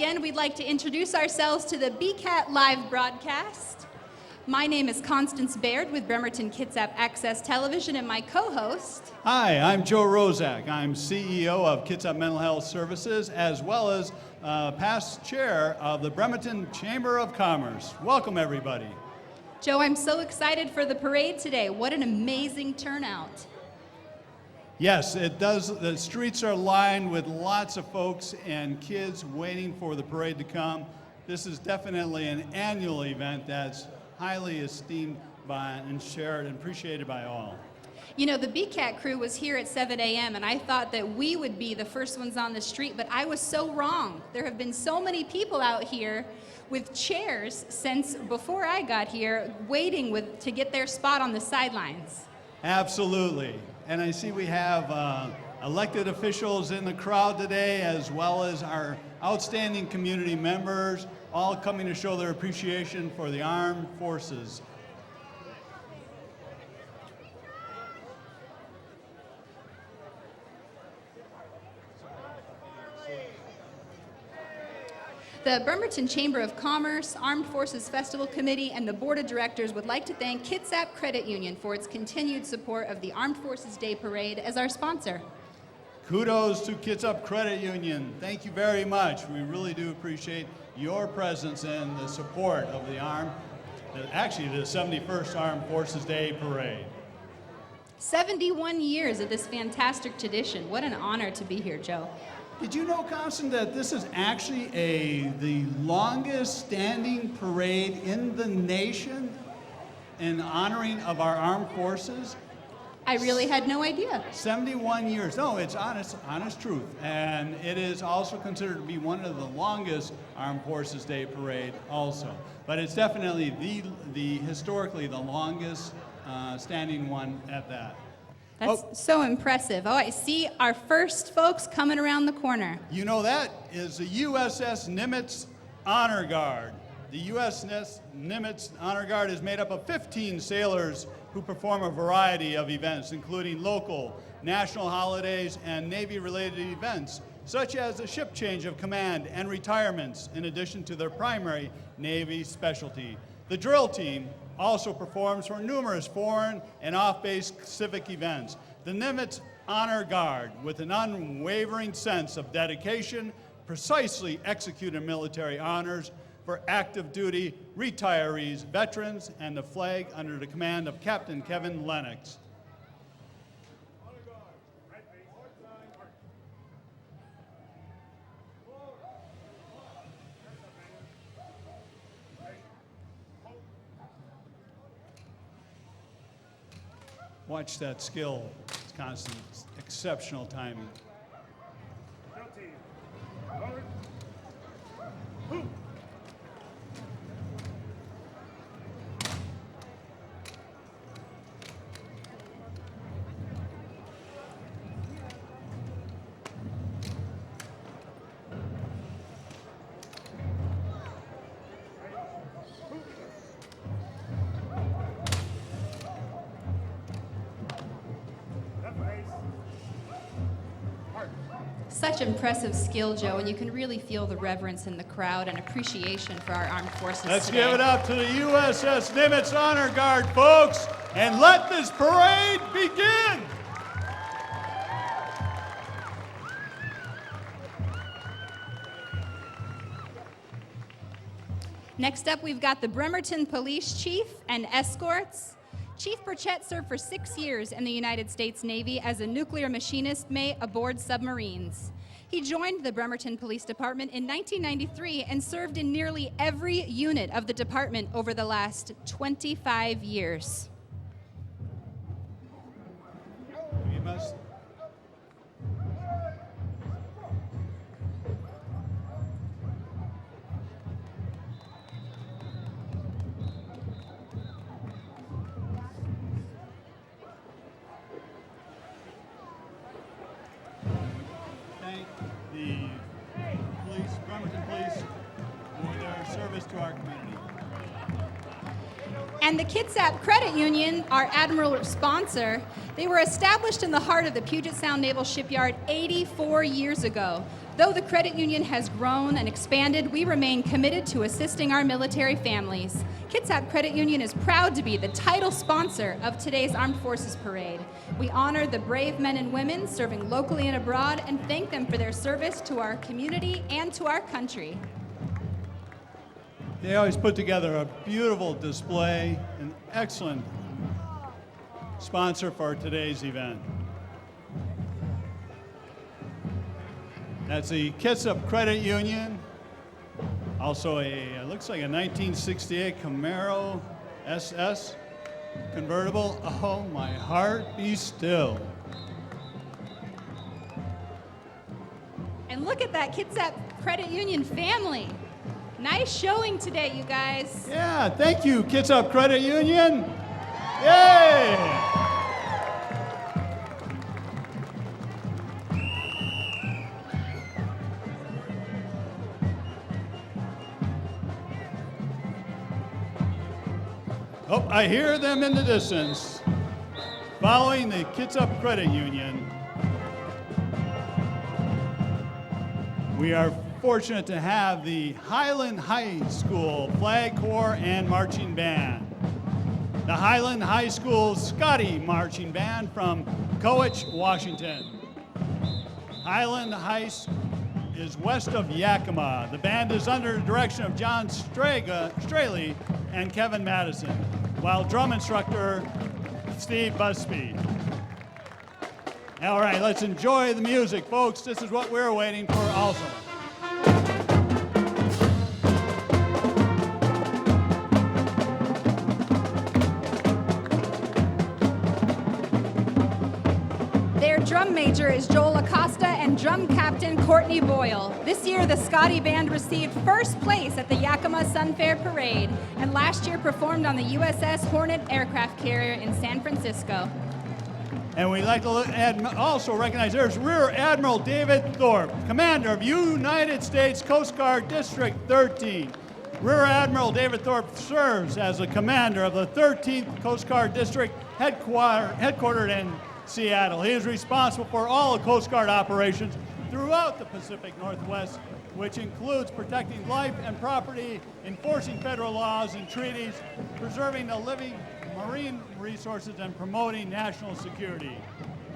again, we'd like to introduce ourselves to the BKAT live broadcast. My name is Constance Baird with Bremerton-Kitsap Access Television, and my co-host. Hi, I'm Joe Rozak. I'm CEO of Kitsap Mental Health Services, as well as past chair of the Bremerton Chamber of Commerce. Welcome, everybody. Joe, I'm so excited for the parade today. What an amazing turnout. Yes, it does. The streets are lined with lots of folks and kids waiting for the parade to come. This is definitely an annual event that's highly esteemed by and shared and appreciated by all. You know, the BKAT crew was here at 7 a.m. and I thought that we would be the first ones on the street, but I was so wrong. There have been so many people out here with chairs since before I got here, waiting to get their spot on the sidelines. Absolutely. And I see we have elected officials in the crowd today, as well as our outstanding community members, all coming to show their appreciation for the armed forces. The Bremerton Chamber of Commerce, Armed Forces Festival Committee, and the Board of Directors would like to thank Kitsap Credit Union for its continued support of the Armed Forces Day Parade as our sponsor. Kudos to Kitsap Credit Union. Thank you very much. We really do appreciate your presence and the support of the the 71st Armed Forces Day Parade. 71 years of this fantastic tradition. What an honor to be here, Joe. Did you know, Constance, that this is actually the longest standing parade in the nation in honoring of our armed forces? I really had no idea. 71 years. No, it's honest truth. And it is also considered to be one of the longest Armed Forces Day parade also. But it's definitely the historically the longest standing one at that. That's so impressive. Oh, I see our first folks coming around the corner. You know, that is the USS Nimitz Honor Guard. The USS Nimitz Honor Guard is made up of 15 sailors who perform a variety of events, including local, national holidays, and Navy-related events, such as the ship change of command and retirements, in addition to their primary Navy specialty. The drill team also performs for numerous foreign and off-base civic events. The Nimitz Honor Guard, with an unwavering sense of dedication, precisely executed military honors for active duty, retirees, veterans, and the flag under the command of Captain Kevin Lennox. Watch that skill. It's constant, exceptional timing. Such impressive skill, Joe, and you can really feel the reverence in the crowd and appreciation for our armed forces Let's today. give it up to the USS Nimitz Honor Guard, folks, and let this parade begin. Next up, we've got the Bremerton Police Chief and Escorts. Chief Burchett served for 6 years in the United States Navy as a nuclear machinist mate aboard submarines. He joined the Bremerton Police Department in 1993 and served in nearly every unit of the department over the last 25 years. You must. Thank the police, Bremerton Police, for their service to our community. And the Kitsap Credit Union, our admiral sponsor, they were established in the heart of the Puget Sound Naval Shipyard 84 years ago. Though the credit union has grown and expanded, we remain committed to assisting our military families. Kitsap Credit Union is proud to be the title sponsor of today's Armed Forces Parade. We honor the brave men and women serving locally and abroad and thank them for their service to our community and to our country. They always put together a beautiful display, an excellent sponsor for today's event. That's the Kitsap Credit Union. Also it looks like a 1968 Camaro SS convertible. Oh, my heart be still. And look at that Kitsap Credit Union family. Nice showing today, you guys. Yeah, thank you, Kitsap Credit Union. Yay! Oh, I hear them in the distance. Following the Kitsap Credit Union, we are fortunate to have the Highland High School Flag Corps and Marching Band. The Highland High School Scotty Marching Band from Coach, Washington. Highland High is west of Yakima. The band is under the direction of John Straley and Kevin Madison, while drum instructor Steve Busby. All right, let's enjoy the music, folks. This is what we're waiting for also. Their drum major is Joel Acosta and drum captain Courtney Boyle. This year, the Scotty Band received first place at the Yakima Sun Fair Parade, and last year performed on the USS Hornet aircraft carrier in San Francisco. And we'd like to also recognize there's Rear Admiral David Thorpe, commander of United States Coast Guard District 13. Rear Admiral David Thorpe serves as the commander of the 13th Coast Guard District headquartered in Seattle. He is responsible for all the Coast Guard operations throughout the Pacific Northwest, which includes protecting life and property, enforcing federal laws and treaties, preserving the living marine resources, and promoting national security.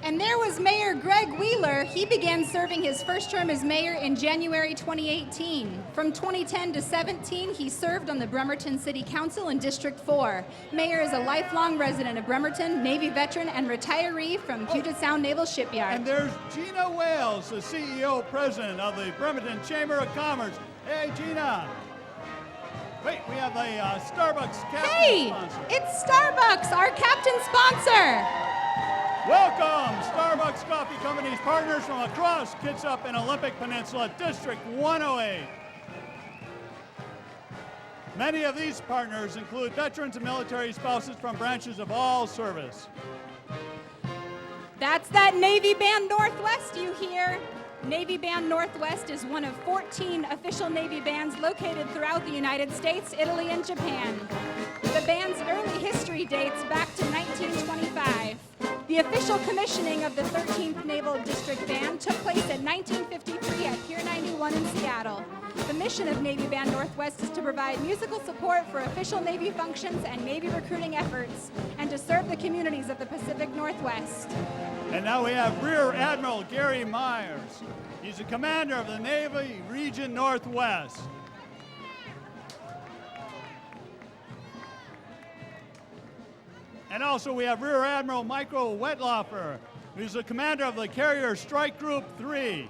And there was Mayor Greg Wheeler. He began serving his first term as mayor in January 2018. From 2010 to 17, he served on the Bremerton City Council in District 4. Mayor is a lifelong resident of Bremerton, Navy veteran, and retiree from Puget Sound Naval Shipyard. And there's Gina Wales, the CEO president of the Bremerton Chamber of Commerce. Hey, Gina. Wait, we have a Starbucks captain sponsor. It's Starbucks, our captain sponsor. Welcome, Starbucks Coffee Company's partners from across Kitsap and Olympic Peninsula, District 108. Many of these partners include veterans and military spouses from branches of all service. That's that Navy Band Northwest you hear. Navy Band Northwest is one of 14 official Navy bands located throughout the United States, Italy, and Japan. The band's early history dates back to 1925. The official commissioning of the 13th Naval District Band took place in 1953 at Pier 91 in Seattle. The mission of Navy Band Northwest is to provide musical support for official Navy functions and Navy recruiting efforts, and to serve the communities of the Pacific Northwest. And now we have Rear Admiral Gary Myers. He's the commander of the Navy Region Northwest. And also we have Rear Admiral Michael Wetlaufer, who's the commander of the Carrier Strike Group 3.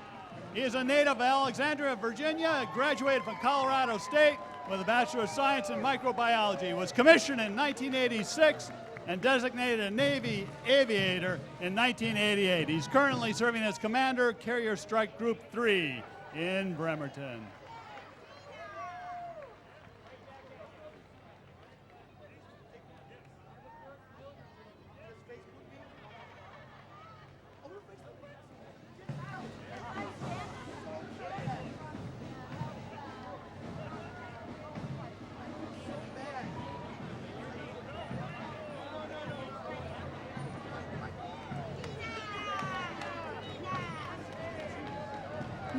He is a native of Alexandria, Virginia, graduated from Colorado State with a Bachelor of Science in Microbiology, was commissioned in 1986 and designated a Navy aviator in 1988. He's currently serving as commander, Carrier Strike Group 3 in Bremerton.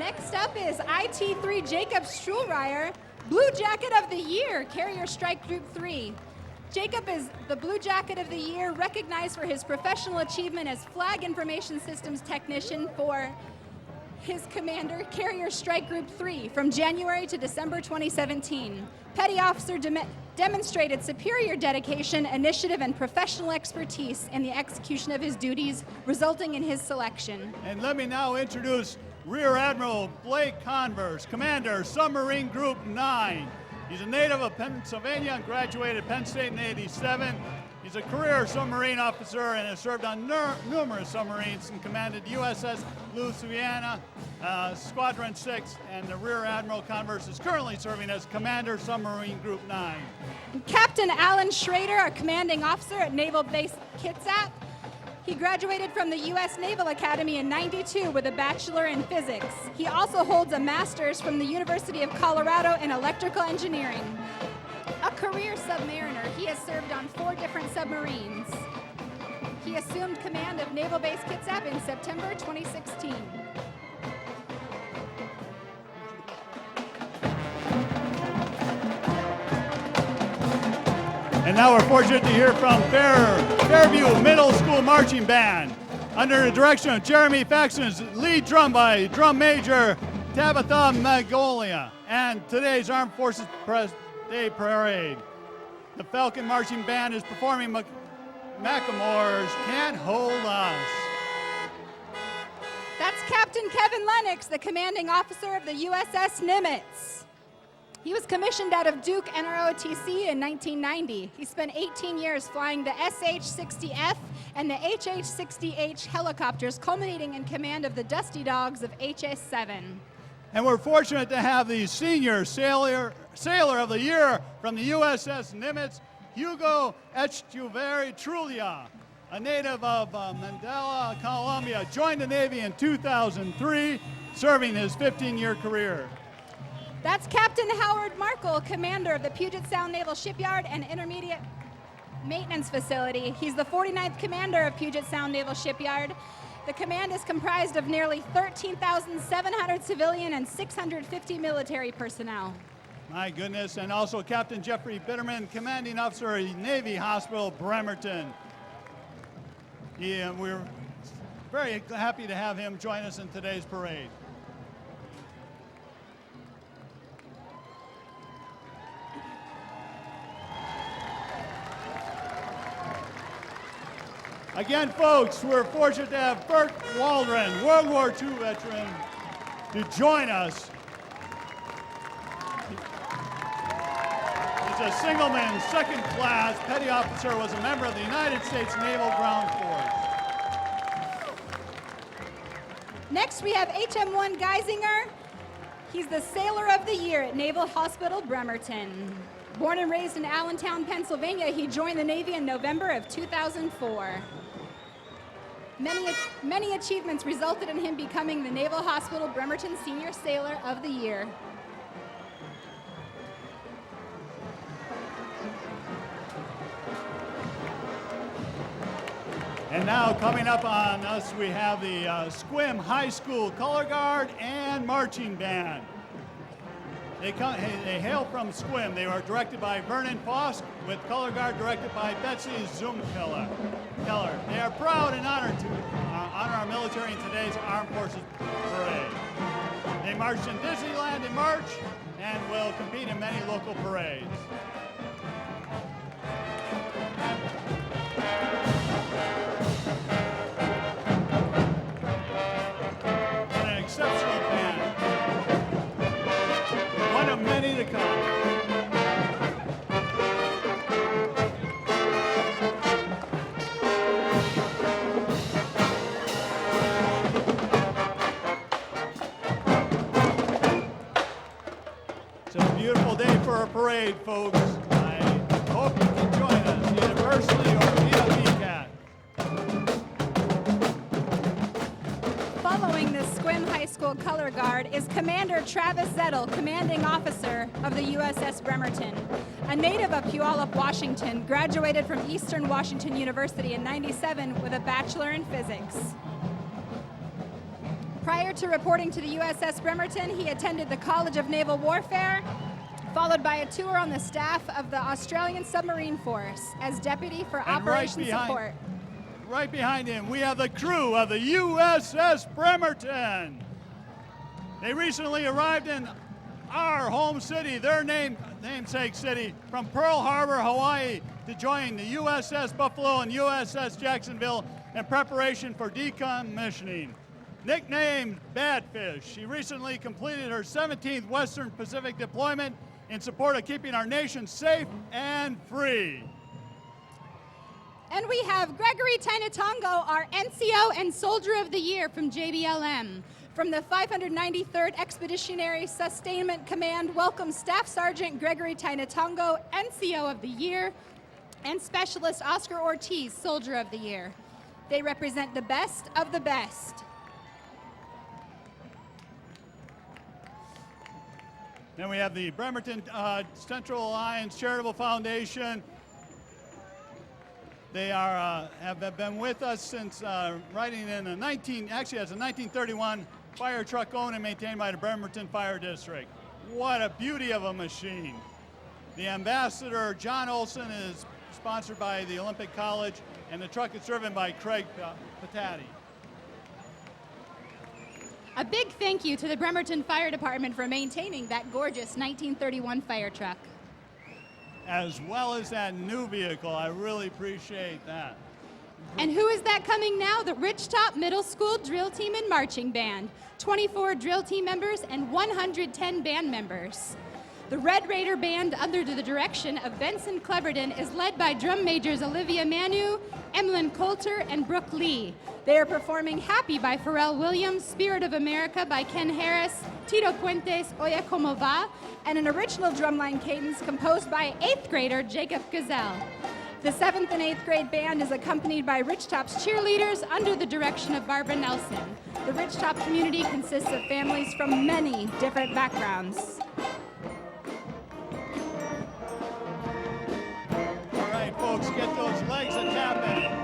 Next up is IT3 Jacob Struhlreier, Blue Jacket of the Year, Carrier Strike Group 3. Jacob is the Blue Jacket of the Year, recognized for his professional achievement as Flag Information Systems Technician for his commander, Carrier Strike Group 3, from January to December 2017. Petty Officer demonstrated superior dedication, initiative, and professional expertise in the execution of his duties, resulting in his selection. And let me now introduce Rear Admiral Blake Converse, Commander, Submarine Group 9. He's a native of Pennsylvania and graduated Penn State in '87. He's a career submarine officer and has served on numerous submarines and commanded USS Louisiana, Squadron 6, and the Rear Admiral Converse is currently serving as Commander, Submarine Group 9. Captain Alan Schrader, a commanding officer at Naval Base Kitsap. He graduated from the U.S. Naval Academy in '92 with a Bachelor in Physics. He also holds a Master's from the University of Colorado in Electrical Engineering. A career submariner, he has served on 4 different submarines. He assumed command of Naval Base Kitsap in September 2016. And now we're fortunate to hear from Fairview Middle School Marching Band. Under the direction of Jeremy Faxon's lead drum by Drum Major Tabitha Magnolia. And today's Armed Forces Day Parade. The Falcon Marching Band is performing Macklemore's Can't Hold Us. That's Captain Kevin Lennox, the commanding officer of the USS Nimitz. He was commissioned out of Duke NROTC in 1990. He spent 18 years flying the SH-60F and the HH-60H helicopters, culminating in command of the Dusty Dogs of HS-7. And we're fortunate to have the Senior Sailor of the Year from the USS Nimitz, Hugo Echeverri Trulia, a native of Mandela, Colombia, joined the Navy in 2003, serving his 15-year career. That's Captain Howard Markle, commander of the Puget Sound Naval Shipyard and Intermediate Maintenance Facility. He's the 49th commander of Puget Sound Naval Shipyard. The command is comprised of nearly 13,700 civilian and 650 military personnel. My goodness, and also Captain Jeffrey Bitterman, commanding officer of Navy Hospital, Bremerton. We're very happy to have him join us in today's parade. Again, folks, we're fortunate to have Bert Waldron, World War II veteran, to join us. He's a signalman, second class, petty officer, was a member of the United States Naval Ground Force. Next, we have HM1 Geisinger. He's the Sailor of the Year at Naval Hospital, Bremerton. Born and raised in Allentown, Pennsylvania, he joined the Navy in November of 2004. Many achievements resulted in him becoming the Naval Hospital Bremerton Senior Sailor of the Year. And now coming up on us, we have the Sequim High School Color Guard and Marching Band. They hail from Sequim. They are directed by Vernon Fosk, with Color Guard directed by Betsy Zoomkeller. They are proud and honored to honor our military in today's Armed Forces Parade. They marched in Disneyland in March and will compete in many local parades. And an exceptional band. One of many to come. It's a beautiful day for a parade, folks. I hope you can join us, either personally or via BKAT. Following the Sequim High School Color Guard is Commander Travis Zettel, commanding officer of the USS Bremerton. A native of Puyallup, Washington, graduated from Eastern Washington University in '97 with a Bachelor in Physics. Prior to reporting to the USS Bremerton, he attended the College of Naval Warfare, followed by a tour on the staff of the Australian Submarine Force as Deputy for Operations Support. Right behind him, we have the crew of the USS Bremerton. They recently arrived in our home city, their namesake city, from Pearl Harbor, Hawaii, to join the USS Buffalo and USS Jacksonville in preparation for decommissioning. Nicknamed Badfish, she recently completed her 17th Western Pacific deployment in support of keeping our nation safe and free. And we have Gregory Tainatongo, our NCO and Soldier of the Year from JBLM. From the 593rd Expeditionary Sustainment Command, welcome Staff Sergeant Gregory Tainatongo, NCO of the Year, and Specialist Oscar Ortiz, Soldier of the Year. They represent the best of the best. Then we have the Bremerton Central Alliance Charitable Foundation. They have been with us since riding in a 1931 fire truck owned and maintained by the Bremerton Fire District. What a beauty of a machine. The ambassador, John Olson, is sponsored by the Olympic College, and the truck is driven by Craig Patati. A big thank you to the Bremerton Fire Department for maintaining that gorgeous 1931 fire truck. As well as that new vehicle. I really appreciate that. And who is that coming now? The Ridgetop Middle School Drill Team and Marching Band. 24 drill team members and 110 band members. The Red Raider Band, under the direction of Benson Cleverton, is led by drum majors Olivia Manu, Emlyn Coulter, and Brooke Lee. They are performing Happy by Pharrell Williams, Spirit of America by Ken Harris, Tito Puentes, Oye Como Va, and an original drumline cadence composed by 8th grader Jacob Gazelle. The 7th and 8th grade band is accompanied by Ridgetop's cheerleaders under the direction of Barbara Nelson. The Ridgetop community consists of families from many different backgrounds. All right, folks, get those legs a tapping.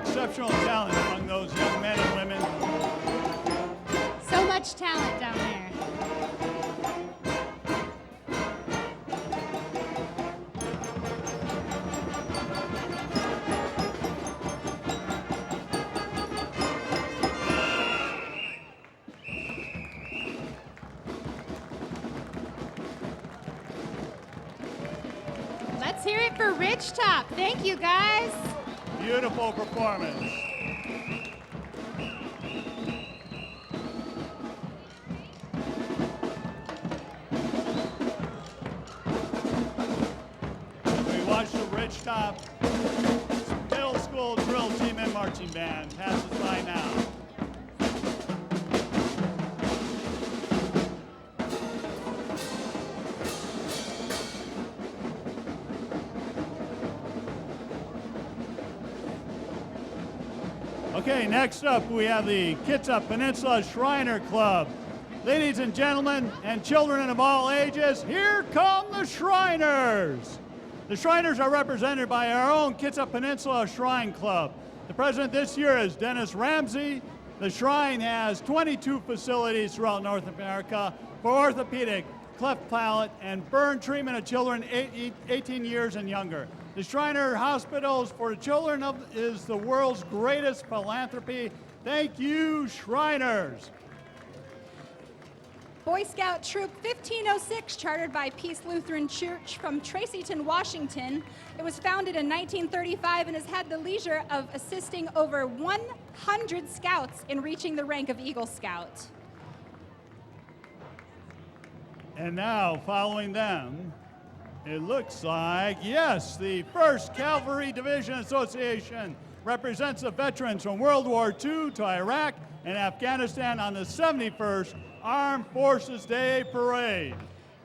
Exceptional talent among those young men and women. So much talent down there. Let's hear it for Ridgetop. Thank you, guys. Beautiful performance. We watched the Ridgetop Middle School Drill Team and Marching Band passes by now. Okay, next up we have the Kitsap Peninsula Shriner Club. Ladies and gentlemen, and children of all ages, here come the Shriners. The Shriners are represented by our own Kitsap Peninsula Shrine Club. The president this year is Dennis Ramsey. The Shrine has 22 facilities throughout North America for orthopedic, cleft palate, and burn treatment of children 18 years and younger. The Shriner Hospitals for the Children is the world's greatest philanthropy. Thank you, Shriners. Boy Scout Troop 1506, chartered by Peace Lutheran Church from Tracyton, Washington. It was founded in 1935 and has had the leisure of assisting over 100 scouts in reaching the rank of Eagle Scout. And now, following them, it looks like, yes, the 1st Cavalry Division Association represents the veterans from World War II to Iraq and Afghanistan on the 71st Armed Forces Day Parade.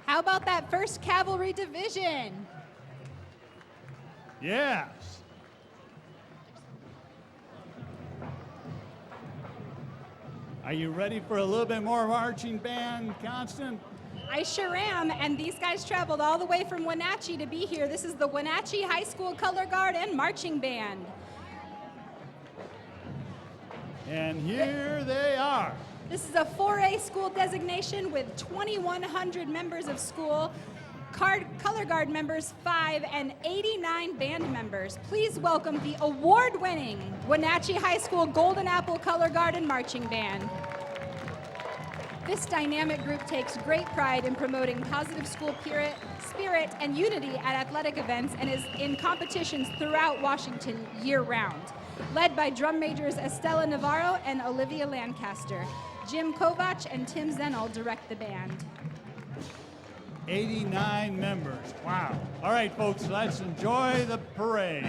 How about that 1st Cavalry Division? Yes. Are you ready for a little bit more marching band, Constant? I sure am, and these guys traveled all the way from Wenatchee to be here. This is the Wenatchee High School Color Guard and Marching Band. And here they are. This is a 4A school designation with 2,100 members of school, Color Guard members 5, and 89 band members. Please welcome the award-winning Wenatchee High School Golden Apple Color Guard and Marching Band. This dynamic group takes great pride in promoting positive school spirit and unity at athletic events and is in competitions throughout Washington year-round. Led by drum majors Estella Navarro and Olivia Lancaster. Jim Kovach and Tim Zenel direct the band. 89 members. Wow. All right, folks, let's enjoy the parade.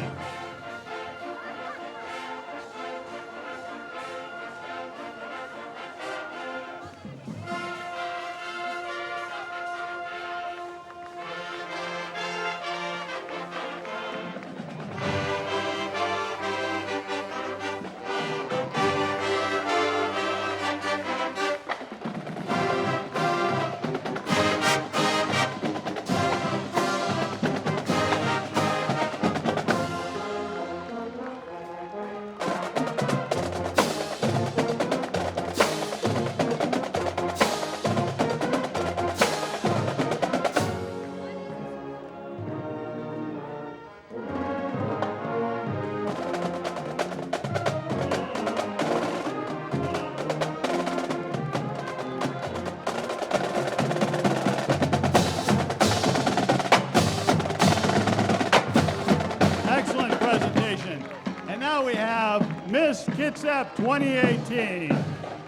Miss Kitsap 2018,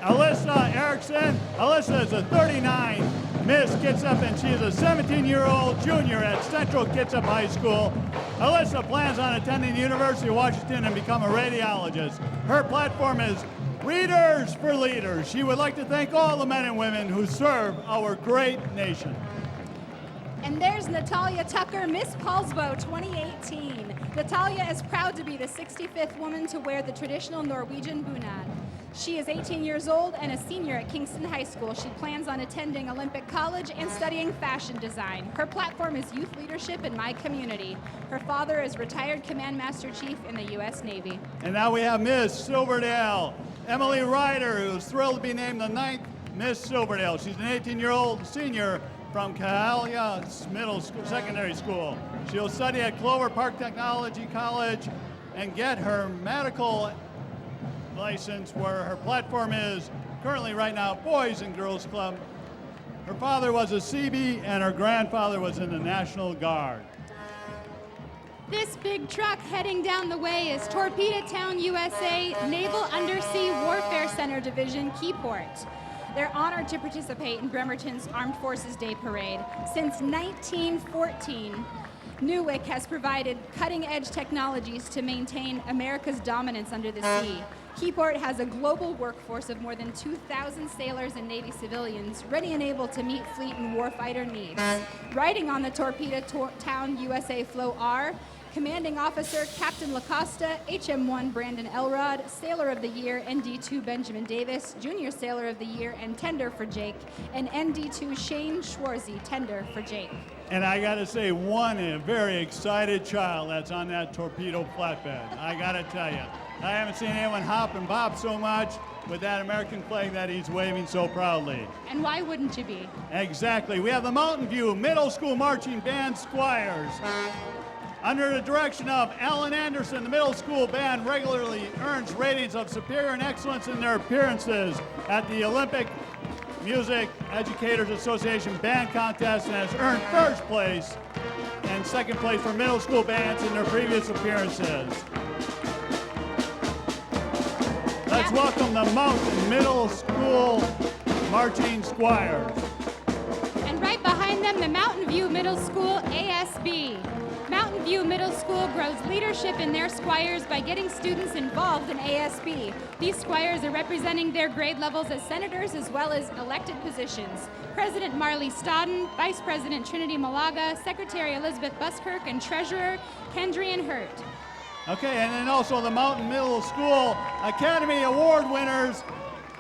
Alyssa Erickson. Alyssa is a 39 Miss Kitsap, and she is a 17-year-old junior at Central Kitsap High School. Alyssa plans on attending the University of Washington and become a radiologist. Her platform is Readers for Leaders. She would like to thank all the men and women who serve our great nation. And there's Natalia Tucker, Miss Paulsbo 2018. Natalia is proud to be the 65th woman to wear the traditional Norwegian bunad. She is 18 years old and a senior at Kingston High School. She plans on attending Olympic College and studying fashion design. Her platform is youth leadership in my community. Her father is retired Command Master Chief in the U.S. Navy. And now we have Miss Silverdale, Emily Ryder, who's thrilled to be named the 9th Miss Silverdale. She's an 18-year-old senior from Cahalia Secondary School. She'll study at Clover Park Technology College and get her medical license, where her platform is currently right now Boys and Girls Club. Her father was a CB and her grandfather was in the National Guard. This big truck heading down the way is Torpedo Town, USA, Naval Undersea Warfare Center Division, Keyport. They're honored to participate in Bremerton's Armed Forces Day Parade. Since 1914, Newark has provided cutting-edge technologies to maintain America's dominance under the sea. Keyport has a global workforce of more than 2,000 sailors and Navy civilians ready and able to meet fleet and warfighter needs. Riding on the Torpedo Town USA Flow R, Commanding Officer Captain LaCosta, HM1 Brandon Elrod, Sailor of the Year ND2 Benjamin Davis, Junior Sailor of the Year and Tender for Jake, and ND2 Shane Schwarzy, Tender for Jake. And I gotta say, a very excited child that's on that torpedo flatbed. I gotta tell you, I haven't seen anyone hop and bop so much with that American flag that he's waving so proudly. And why wouldn't you be? Exactly. We have the Mountain View Middle School Marching Band Squires. Under the direction of Alan Anderson, the middle school band regularly earns ratings of superior and excellence in their appearances at the Olympic Music Educators Association Band Contest and has earned first place and second place for middle school bands in their previous appearances. Let's welcome the Mountain Middle School Marching Squires. And right behind them, the Mountain View Middle School ASB. Mountain View Middle School grows leadership in their squires by getting students involved in ASB. These squires are representing their grade levels as senators as well as elected positions. President Marley Stodden, Vice President Trinity Malaga, Secretary Elizabeth Buskirk, and Treasurer Kendrian Hurt. Okay, and then also the Mountain Middle School Academy Award winners,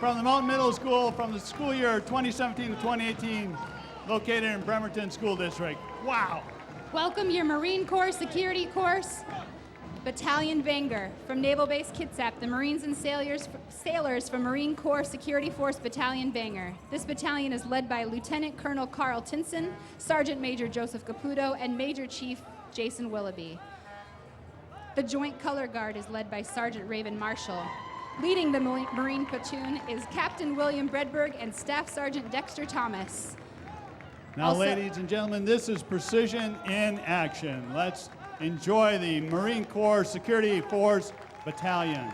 from the Mountain Middle School from the school year 2017 to 2018, located in Bremerton School District. Wow. Welcome your Marine Corps Security Course, Battalion Bangor from Naval Base Kitsap, the Marines and sailors from Marine Corps Security Force Battalion Bangor. This battalion is led by Lieutenant Colonel Carl Tinson, Sergeant Major Joseph Caputo, and Major Chief Jason Willoughby. The Joint Color Guard is led by Sergeant Raven Marshall. Leading the Marine platoon is Captain William Bredberg and Staff Sergeant Dexter Thomas. Now, ladies and gentlemen, this is precision in action. Let's enjoy the Marine Corps Security Force Battalion.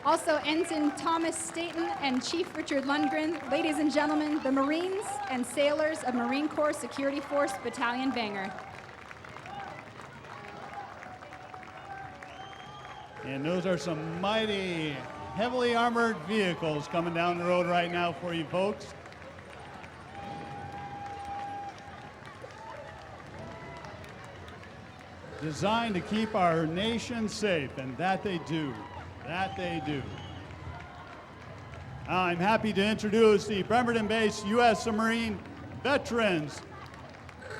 Also, Ensign Thomas Staten and Chief Richard Lundgren, ladies and gentlemen, the Marines and sailors of Marine Corps Security Force Battalion Bangor. And those are some mighty, heavily armored vehicles coming down the road right now for you folks. Designed to keep our nation safe, and that they do. That they do. I'm happy to introduce the Bremerton-based U.S. Submarine veterans.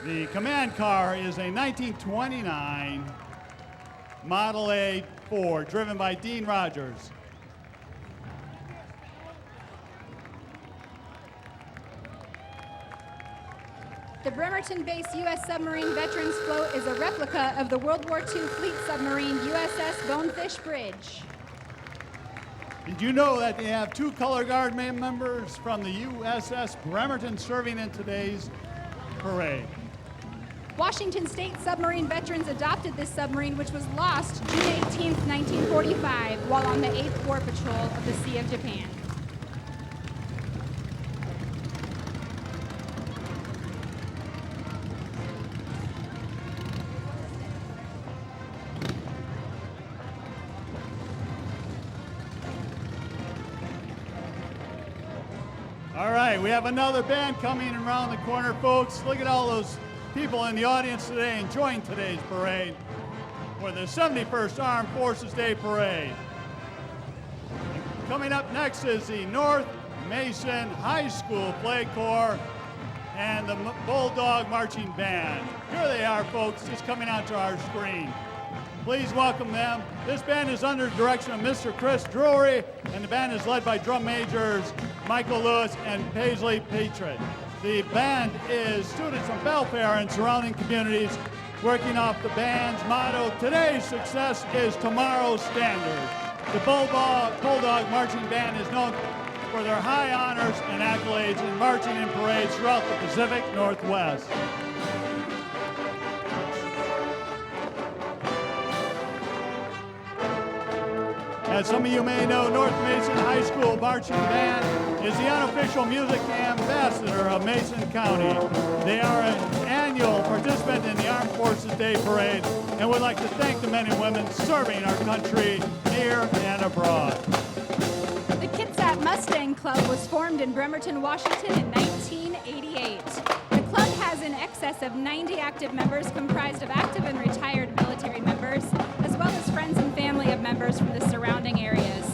The command car is a 1929 Model A Ford, driven by Dean Rogers. The Bremerton-based U.S. Submarine Veterans Float is a replica of the World War II fleet submarine USS Bonefish Bridge. Did you know that they have 2 Color Guard members from the USS Bremerton serving in today's parade? Washington State Submarine Veterans adopted this submarine, which was lost June 18, 1945, while on the 8th War Patrol of the Sea of Japan. All right, we have another band coming around the corner, folks. Look at all those people in the audience today enjoying today's parade for the 71st Armed Forces Day Parade. Coming up next is the North Mason High School Flag Corps and the Bulldog Marching Band. Here they are, folks, just coming out to our screen. Please welcome them. This band is under the direction of Mr. Chris Drury, and the band is led by drum majors Michael Lewis and Paisley Petrit. The band is students from Belfair and surrounding communities working off the band's motto, today's success is tomorrow's standard. The Bulldog Marching Band is known for their high honors and accolades in marching in parades throughout the Pacific Northwest. As some of you may know, North Mason High School Marching Band is the unofficial music ambassador of Mason County. They are an annual participant in the Armed Forces Day Parade and would like to thank the men and women serving our country near and abroad. The Kitsap Mustang Club was formed in Bremerton, Washington in 1988. The club has in excess of 90 active members comprised of active and retired military members, as well as friends and family of members from the surrounding areas.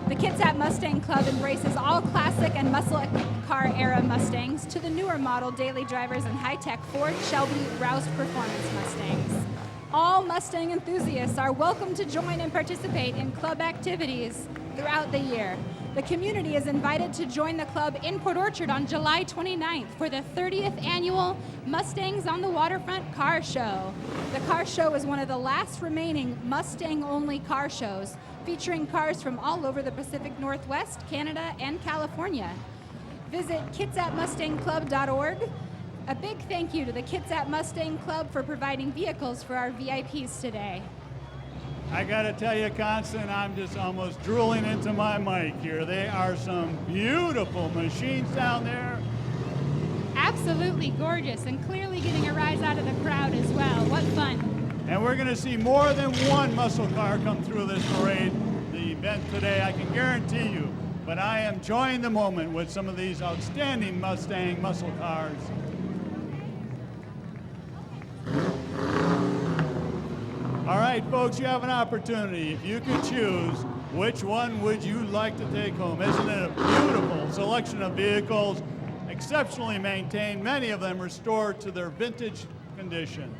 The Kitsap Mustang Club embraces all classic and muscle car era Mustangs to the newer model daily drivers and high-tech Ford, Shelby, Rouse Performance Mustangs. All Mustang enthusiasts are welcome to join and participate in club activities throughout the year. The community is invited to join the club in Port Orchard on July 29th for the 30th annual Mustangs on the Waterfront Car Show. The car show is one of the last remaining Mustang-only car shows, featuring cars from all over the Pacific Northwest, Canada, and California. Visit kitsapmustangclub.org. A big thank you to the Kitsap Mustang Club for providing vehicles for our VIPs today. I gotta tell you, Constant, I'm just almost drooling into my mic here. They are some beautiful machines down there. Absolutely gorgeous, and clearly getting a rise out of the crowd as well. What fun. And we're gonna see more than one muscle car come through this parade, the event today, I can guarantee you. But I am enjoying the moment with some of these outstanding Mustang muscle cars. All right, folks, you have an opportunity. If you could choose Which one would you like to take home? Isn't it a beautiful selection of vehicles, exceptionally maintained, many of them restored to their vintage condition?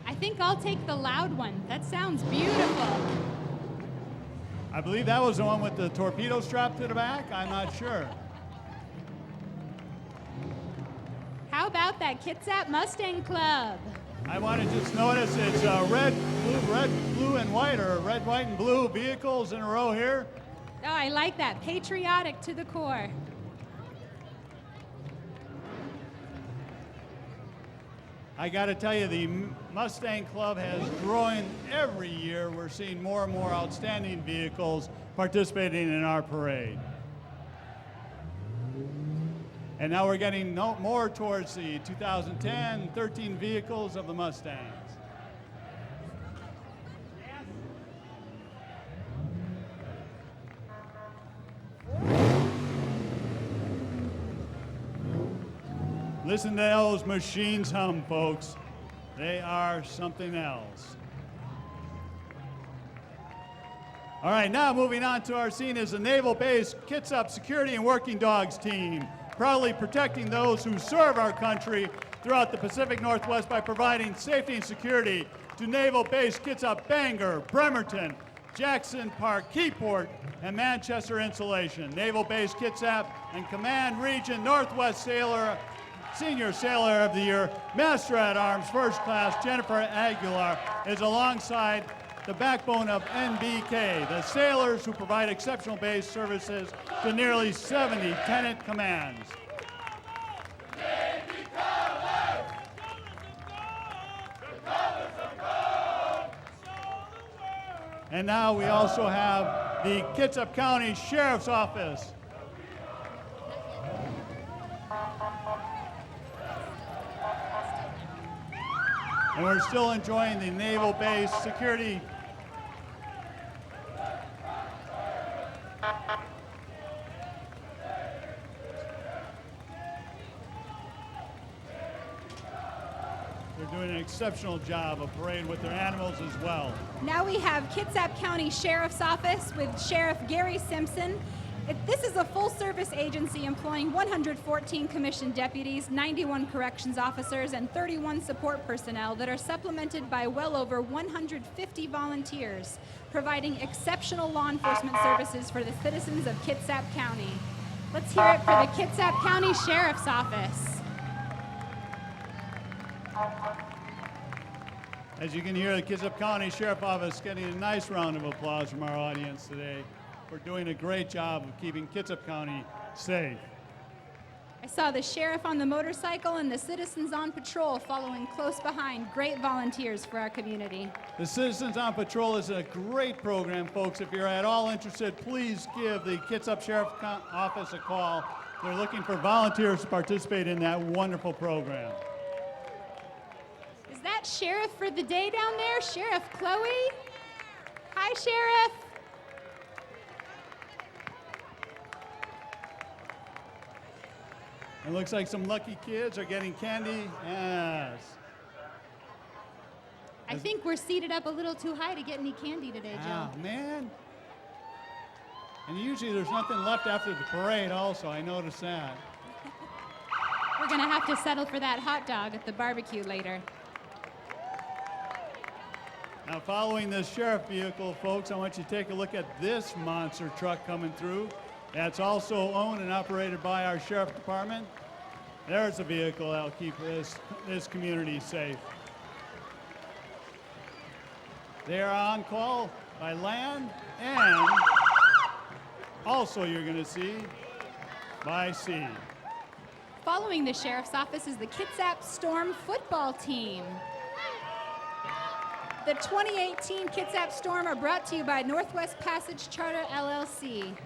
I think I'll take the loud one. That sounds beautiful. I believe that was the one with the torpedo strap to the back. I'm not sure. How about that Kitsap Mustang Club? I want to just notice it's red, blue, and white, or red, white, and blue vehicles in a row here. Oh, I like that. Patriotic to the core. I got to tell you, the Mustang Club has grown every year. We're seeing more and more outstanding vehicles participating in our parade. And now we're getting more towards the 2010, 13 vehicles of the Mustangs. Listen to those machines hum, folks. They are something else. All right, now moving on to our scene is the Naval Base Kitsap Security and Working Dogs team, proudly protecting those who serve our country throughout the Pacific Northwest by providing safety and security to Naval Base Kitsap Bangor, Bremerton, Jackson Park, Keyport, and Manchester Installation. Naval Base Kitsap and Command Region Northwest Senior Sailor of the Year, Master at Arms, First Class Jennifer Aguilar is alongside the backbone of NBK, the sailors who provide exceptional base services to nearly 70 tenant commands. And now we also have the Kitsap County Sheriff's Office. And we're still enjoying the Naval Base Security. They're doing an exceptional job of parade with their animals as well. Now we have Kitsap County Sheriff's Office with Sheriff Gary Simpson. This is a full-service agency employing 114 commissioned deputies, 91 corrections officers, and 31 support personnel that are supplemented by well over 150 volunteers, providing exceptional law enforcement services for the citizens of Kitsap County. Let's hear it for the Kitsap County Sheriff's Office. As you can hear, the Kitsap County Sheriff's Office getting a nice round of applause from our audience today. We're doing a great job of keeping Kitsap County safe. I saw the sheriff on the motorcycle and the citizens on patrol following close behind. Great volunteers for our community. The Citizens on Patrol is a great program, folks. If you're at all interested, please give the Kitsap Sheriff's Office a call. They're looking for volunteers to participate in that wonderful program. Is that sheriff for the day down there? Sheriff Chloe? Hi, Sheriff. It looks like some lucky kids are getting candy. Yes. I think we're seated up a little too high to get any candy today, Joe. Oh, man. And usually there's nothing left after the parade also. I noticed that. We're going to have to settle for that hot dog at the barbecue later. Now, following this sheriff vehicle, folks, I want you to take a look at this monster truck coming through. That's also owned and operated by our sheriff department. There's a vehicle that'll keep this community safe. They are on call by land, and also you're going to see by sea. Following the sheriff's office is the Kitsap Storm football team. The 2018 Kitsap Storm are brought to you by Northwest Passage Charter LLC.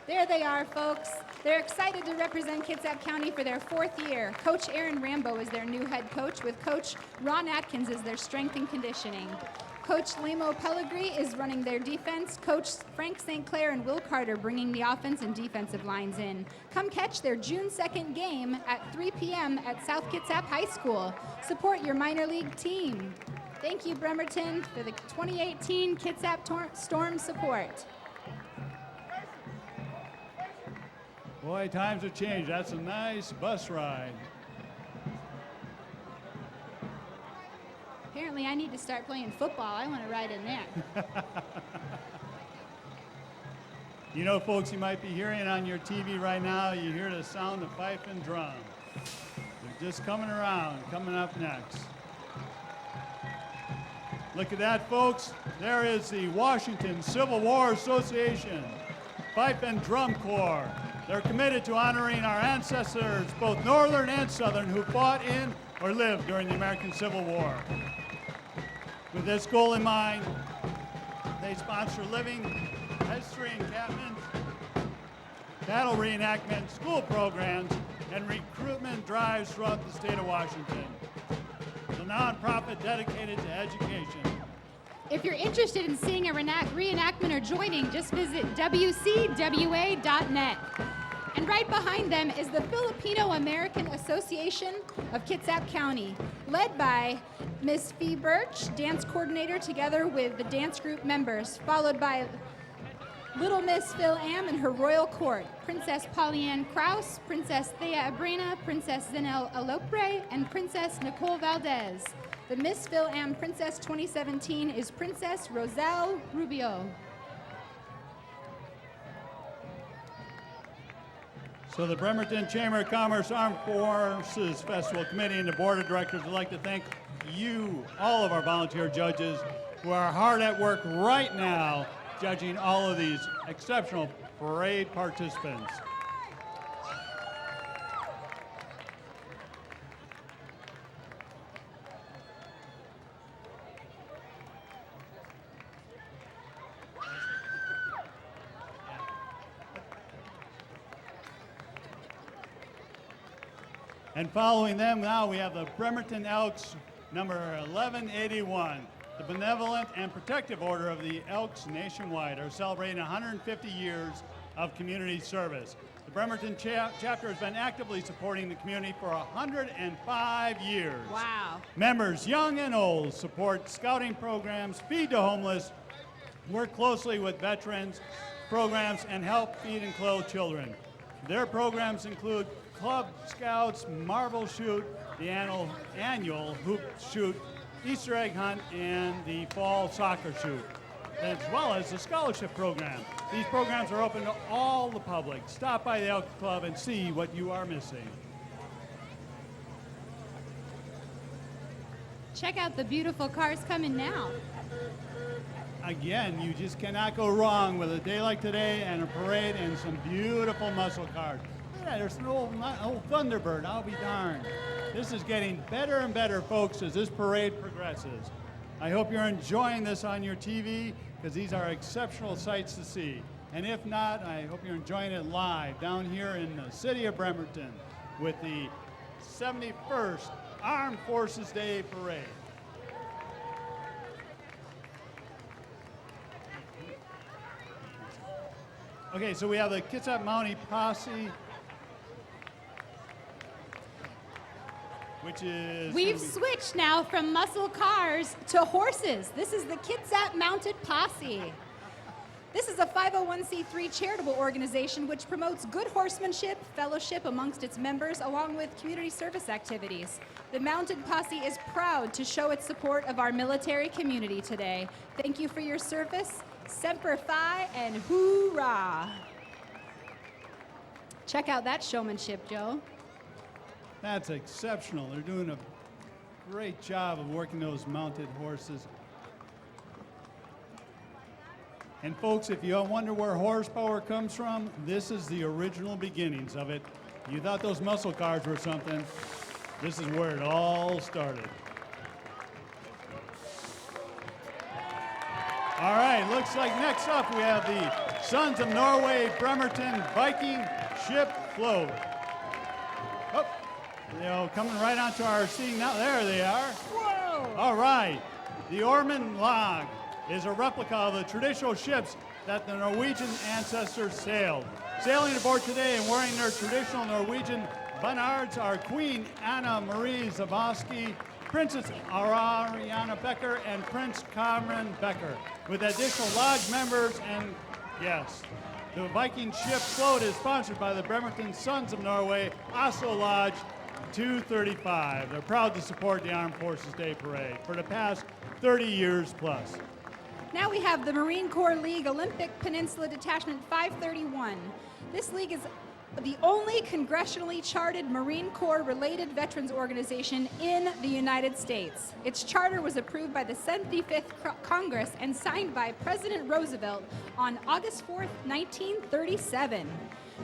There they are, folks. They're excited to represent Kitsap County for their 4th year. Coach Aaron Rambo is their new head coach, with Coach Ron Atkins as their strength and conditioning. Coach Lemo Pellegrini is running their defense. Coach Frank St. Clair and Will Carter bringing the offense and defensive lines in. Come catch their June 2nd game at 3 p.m. at South Kitsap High School. Support your minor league team. Thank you, Bremerton, for the 2018 Kitsap Storm support. Boy, times have changed. That's a nice bus ride. Apparently, I need to start playing football. I want to ride in there. You know, folks, you might be hearing on your TV right now, you hear the sound of fife and drum. They're just coming around, coming up next. Look at that, folks. There is the Washington Civil War Association Fife and Drum Corps. They're committed to honoring our ancestors, both Northern and Southern, who fought in or lived during the American Civil War. With this goal in mind, they sponsor living history encampments, battle reenactment, school programs, and recruitment drives throughout the state of Washington. It's a nonprofit dedicated to education. If you're interested in seeing a reenactment or joining, just visit wcwa.net. And right behind them is the Filipino American Association of Kitsap County, led by Ms. Fee Birch, dance coordinator, together with the dance group members, followed by Little Miss Phil Am and her royal court, Princess Pollyann Krause, Princess Thea Abrena, Princess Zenel Alopre, and Princess Nicole Valdez. The Miss Phil Am Princess 2017 is Princess Roselle Rubio. So the Bremerton Chamber of Commerce Armed Forces Festival Committee and the Board of Directors would like to thank you, all of our volunteer judges, who are hard at work right now judging all of these exceptional parade participants. And following them now, we have the Bremerton Elks, number 1181. The Benevolent and Protective Order of the Elks nationwide are celebrating 150 years of community service. The Bremerton chapter has been actively supporting the community for 105 years. Wow. Members, young and old, support scouting programs, feed the homeless, work closely with veterans programs, and help feed and clothe children. Their programs include Club Scouts, Marble Shoot, the annual Hoop Shoot, Easter egg hunt, and the fall soccer shoot, as well as the scholarship program. These programs are open to all the public. Stop by the Elk Club and see what you are missing. Check out the beautiful cars coming now. Again, you just cannot go wrong with a day like today and a parade and some beautiful muscle cars. Look at that, there's an old Thunderbird, I'll be darned. This is getting better and better, folks, as this parade progresses. I hope you're enjoying this on your TV, because these are exceptional sights to see. And if not, I hope you're enjoying it live down here in the city of Bremerton with the 71st Armed Forces Day Parade. Okay, so we have the Kitsap Mountie Posse, which is... We've switched now from muscle cars to horses. This is the Kitsap Mounted Posse. This is a 501c3 charitable organization which promotes good horsemanship, fellowship amongst its members, along with community service activities. The Mounted Posse is proud to show its support of our military community today. Thank you for your service. Semper Fi and hoorah! Check out that showmanship, Joe. That's exceptional. They're doing a great job of working those mounted horses. And folks, if you wonder where horsepower comes from, this is the original beginnings of it. You thought those muscle cars were something. This is where it all started. All right, looks like next up we have the Sons of Norway Bremerton Viking Ship Float. Oh, coming right onto our scene now. There they are. Whoa! All right, the Ormond Log is a replica of the traditional ships that the Norwegian ancestors sailed. Sailing aboard today and wearing their traditional Norwegian bonnards are Queen Anna Marie Zavalski Princess Ariana Becker and Prince Cameron Becker, with additional lodge members and guests. The Viking ship float is sponsored by the Bremerton Sons of Norway, Oslo Lodge 235. They're proud to support the Armed Forces Day Parade for the past 30 years plus. Now we have the Marine Corps League Olympic Peninsula Detachment 531. This league is the only congressionally chartered Marine Corps-related veterans organization in the United States. Its charter was approved by the 75th Congress and signed by President Roosevelt on August 4th, 1937.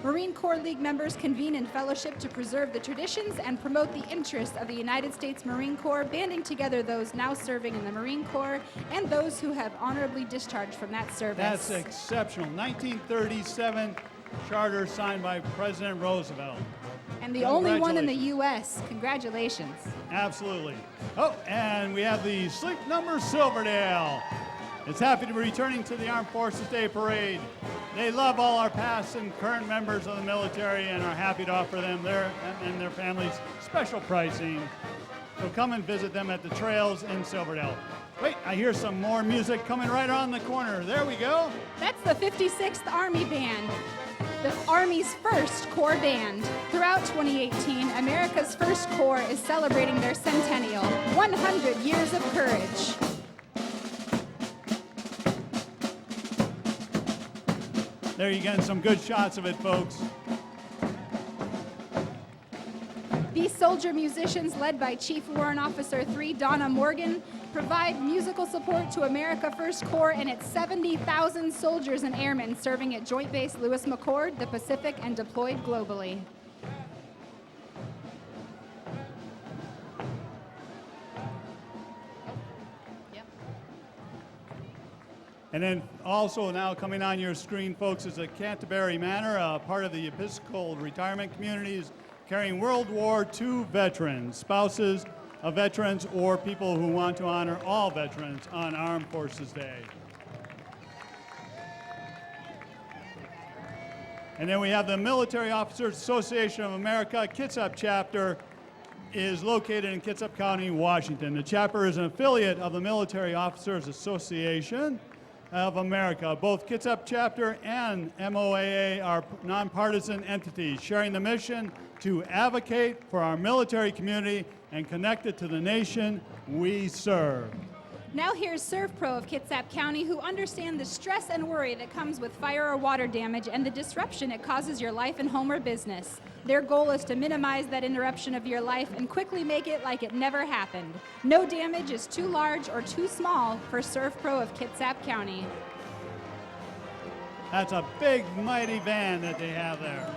Marine Corps League members convene in fellowship to preserve the traditions and promote the interests of the United States Marine Corps, banding together those now serving in the Marine Corps and those who have honorably discharged from that service. That's exceptional. 1937 charter signed by President Roosevelt. And the only one in the U.S. Congratulations. Absolutely. Oh, and we have the Sleep Number Silverdale. It's happy to be returning to the Armed Forces Day Parade. They love all our past and current members of the military and are happy to offer them and their families special pricing. So come and visit them at the trails in Silverdale. Wait, I hear some more music coming right around the corner. There we go. That's the 56th Army Band, the Army's first Corps band. Throughout 2018, America's First Corps is celebrating their centennial, 100 years of courage. There you get some good shots of it, folks. These soldier musicians, led by Chief Warrant Officer 3 Donna Morgan, provide musical support to America First Corps and its 70,000 soldiers and airmen serving at Joint Base Lewis McChord, the Pacific, and deployed globally. And then also now coming on your screen, folks, is the Canterbury Manor, part of the Episcopal retirement communities, carrying World War II veterans, spouses of veterans, or people who want to honor all veterans on Armed Forces Day. And then we have the Military Officers Association of America, Kitsap chapter is located in Kitsap County, Washington. The chapter is an affiliate of the Military Officers Association of America. Both Kitsap chapter and MOAA are nonpartisan entities sharing the mission to advocate for our military community and connect it to the nation we serve. Now here's ServPro of Kitsap County, who understand the stress and worry that comes with fire or water damage and the disruption it causes your life and home or business. Their goal is to minimize that interruption of your life and quickly make it like it never happened. No damage is too large or too small for ServPro of Kitsap County. That's a big, mighty van that they have there.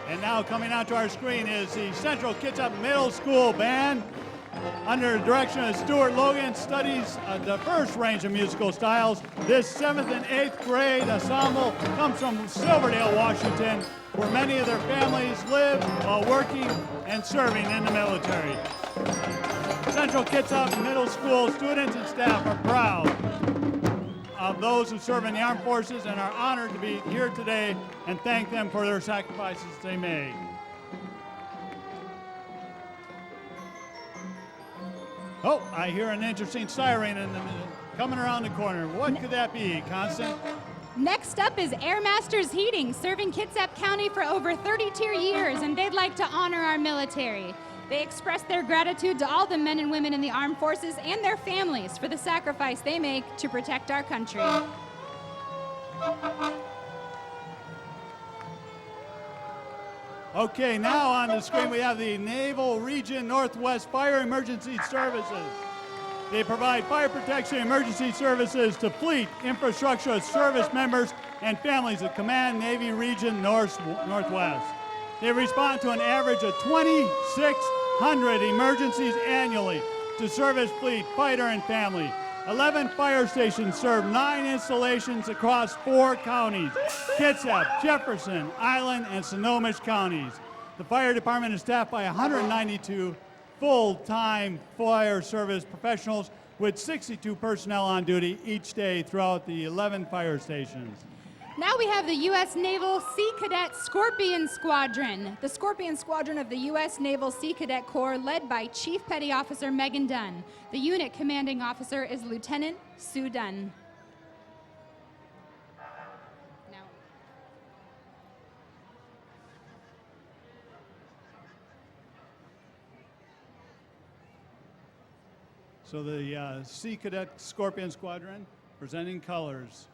And now coming out to our screen is the Central Kitsap Middle School Band. Under the direction of Stuart Logan, studies a diverse range of musical styles. This 7th and 8th grade ensemble comes from Silverdale, Washington, where many of their families live while working and serving in the military. Central Kitsap Middle School students and staff are proud of those who serve in the armed forces and are honored to be here today and thank them for their sacrifices they made. Oh, I hear an interesting siren coming around the corner. What could that be, Constant? Next up is Air Masters Heating, serving Kitsap County for over 32 years, and they'd like to honor our military. They express their gratitude to all the men and women in the armed forces and their families for the sacrifice they make to protect our country. Okay, now on the screen we have the Naval Region Northwest Fire Emergency Services. They provide fire protection emergency services to fleet, infrastructure, service members, and families of Command Navy Region Northwest. They respond to an average of 2,600 emergencies annually to service fleet, fighter, and family. 11 fire stations serve 9 installations across 4 counties, Kitsap, Jefferson, Island, and Snohomish counties. The fire department is staffed by 192 full-time fire service professionals with 62 personnel on duty each day throughout the 11 fire stations. Now we have the U.S. Naval Sea Cadet Scorpion Squadron. The Scorpion Squadron of the U.S. Naval Sea Cadet Corps, led by Chief Petty Officer Megan Dunn. The unit commanding officer is Lieutenant Sue Dunn. So the Sea Cadet Scorpion Squadron presenting colors.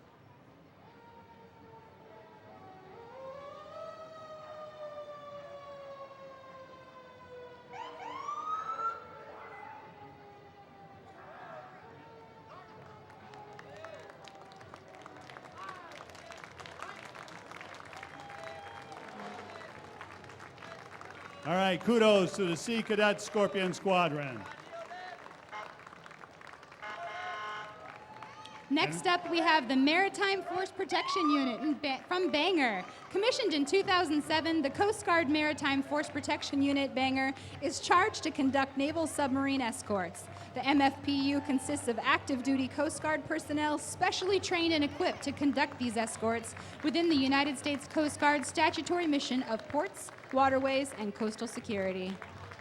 All right, kudos to the Sea Cadet Scorpion Squadron. Next up, we have the Maritime Force Protection Unit from Bangor. Commissioned in 2007, the Coast Guard Maritime Force Protection Unit, Bangor, is charged to conduct naval submarine escorts. The MFPU consists of active duty Coast Guard personnel specially trained and equipped to conduct these escorts within the United States Coast Guard statutory mission of ports, waterways, and coastal security.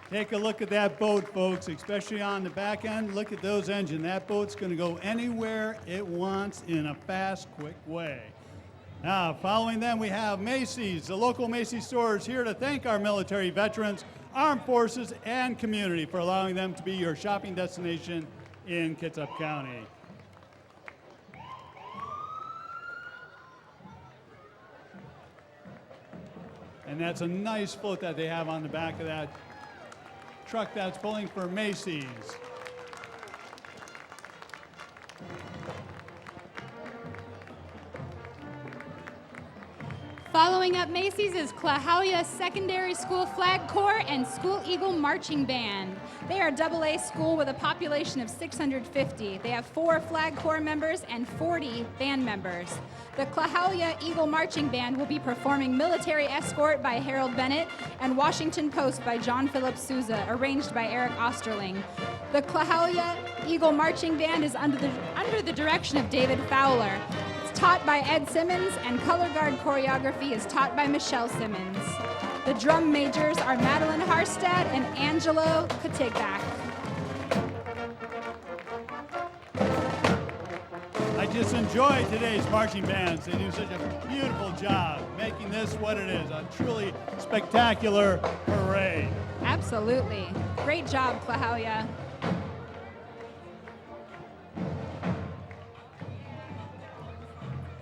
Take a look at that boat, folks, especially on the back end. Look at those engines. That boat's going to go anywhere it wants in a fast, quick way. Now, following them, we have Macy's. The local Macy's store is here to thank our military veterans, armed forces, and community for allowing them to be your shopping destination in Kitsap County. And that's a nice float that they have on the back of that truck that's pulling for Macy's. Following up Macy's is Klahowya Secondary School Flag Corps and School Eagle Marching Band. They are a AA school with a population of 650. They have 4 Flag Corps members and 40 band members. The Klahowya Eagle Marching Band will be performing Military Escort by Harold Bennett and Washington Post by John Philip Souza, arranged by Eric Osterling. The Klahowya Eagle Marching Band is under the direction of David Fowler. Taught by Ed Simmons, and color guard choreography is taught by Michelle Simmons. The drum majors are Madeline Harstad and Angelo Katigbak. I just enjoy today's marching bands. They do such a beautiful job making this what it is, a truly spectacular parade. Absolutely. Great job, Klahowya.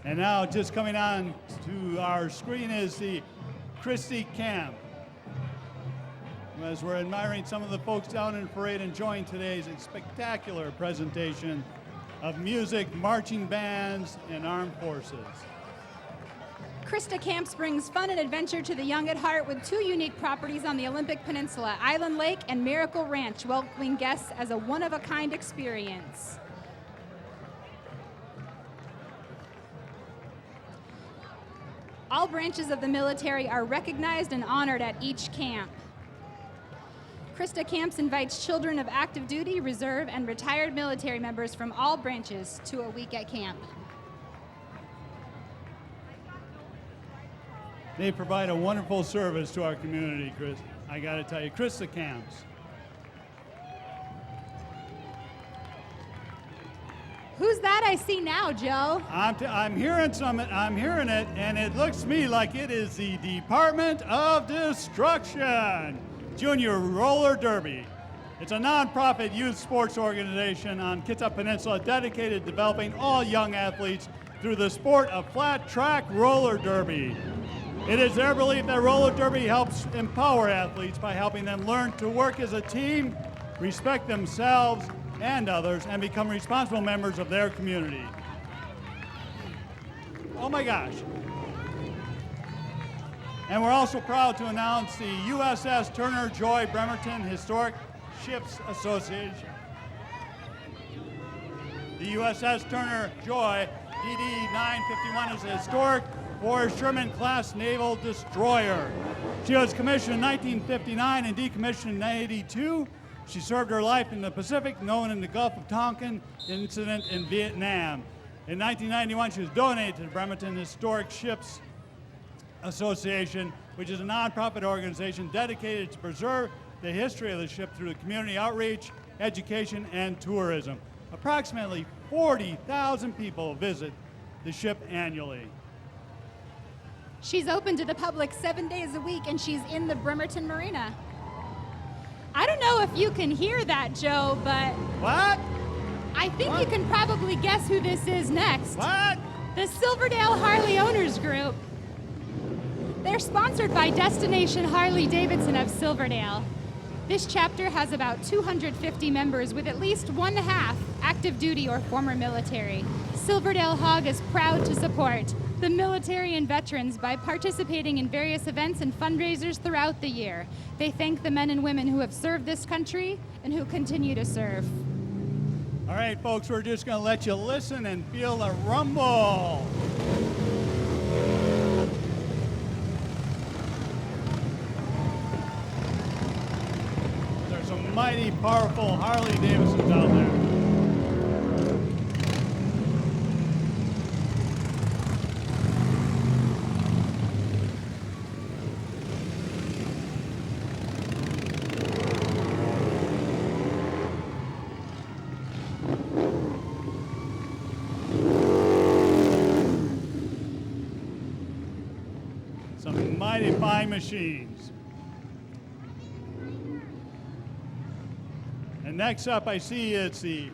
And now just coming on to our screen is the Christie Camp. As we're admiring some of the folks down in the parade enjoying today's spectacular presentation of music, marching bands, and armed forces. Krista Camps brings fun and adventure to the young at heart with 2 unique properties on the Olympic Peninsula, Island Lake and Miracle Ranch, welcoming guests as a one-of-a-kind experience. All branches of the military are recognized and honored at each camp. Krista Camps invites children of active duty, reserve, and retired military members from all branches to a week at camp. They provide a wonderful service to our community, Chris. I got to tell you, Krista Camps. Who's that I see now, Joe? I'm hearing it, and it looks to me like it is the Department of Destruction Junior Roller Derby. It's a nonprofit youth sports organization on Kitsap Peninsula dedicated to developing all young athletes through the sport of flat track roller derby. It is their belief that roller derby helps empower athletes by helping them learn to work as a team, respect themselves and others, and become responsible members of their community. Oh my gosh. And we're also proud to announce the USS Turner Joy Bremerton Historic Ships Association. The USS Turner Joy DD 951 is a historic Forrest Sherman-class naval destroyer. She was commissioned in 1959 and decommissioned in 1982. She served her life in the Pacific, known in the Gulf of Tonkin incident in Vietnam. In 1991, she was donated to the Bremerton Historic Ships Association, which is a nonprofit organization dedicated to preserve the history of the ship through community outreach, education, and tourism. Approximately 40,000 people visit the ship annually. She's open to the public 7 days a week, and she's in the Bremerton Marina. I don't know if you can hear that, Joe, but What? I think you can probably guess who this is next. What? The Silverdale Harley Owners Group. They're sponsored by Destination Harley-Davidson of Silverdale. This chapter has about 250 members with at least one half active duty or former military. Silverdale Hog is proud to support the military and veterans by participating in various events and fundraisers throughout the year. They thank the men and women who have served this country and who continue to serve. All right, folks, we're just going to let you listen and feel the rumble. There's some mighty powerful Harley-Davidsons out there. Some mighty fine machines. And next up, I see it's the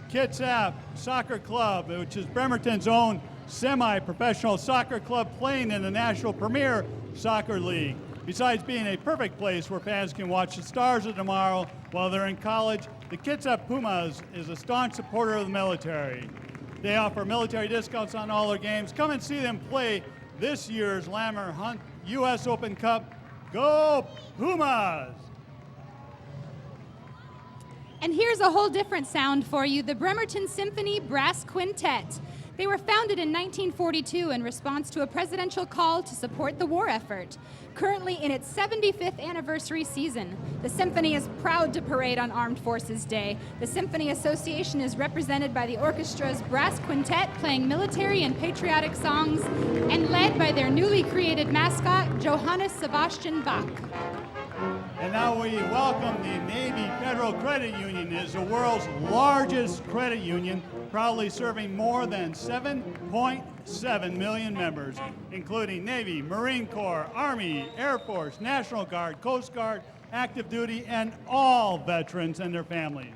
Kitsap Soccer Club, which is Bremerton's own semi-professional soccer club playing in the National Premier Soccer League. Besides being a perfect place where fans can watch the Stars of Tomorrow while they're in college, the Kitsap Pumas is a staunch supporter of the military. They offer military discounts on all their games. Come and see them play this year's Lammer Hunt U.S. Open Cup. Go Pumas! And here's a whole different sound for you, the Bremerton Symphony Brass Quintet. They were founded in 1942 in response to a presidential call to support the war effort. Currently in its 75th anniversary season, the symphony is proud to parade on Armed Forces Day. The Symphony Association is represented by the orchestra's brass quintet playing military and patriotic songs and led by their newly created mascot, Johannes Sebastian Bach. And now we welcome the Navy Federal Credit Union. It is the world's largest credit union, proudly serving more than 7.7 million members, including Navy, Marine Corps, Army, Air Force, National Guard, Coast Guard, active duty, and all veterans and their families.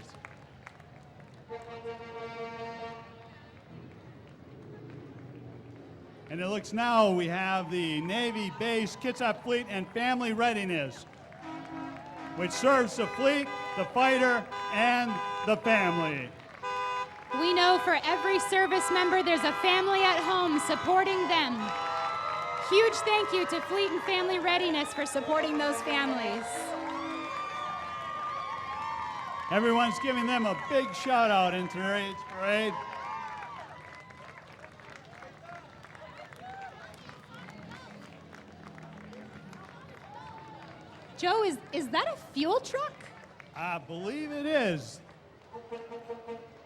And it looks now we have the Navy base Kitsap Fleet and Family Readiness, which serves the fleet, the fighter, and the family. We know for every service member, there's a family at home supporting them. Huge thank you to Fleet and Family Readiness for supporting those families. Everyone's giving them a big shout out in today's parade. Joe, is that a fuel truck? I believe it is.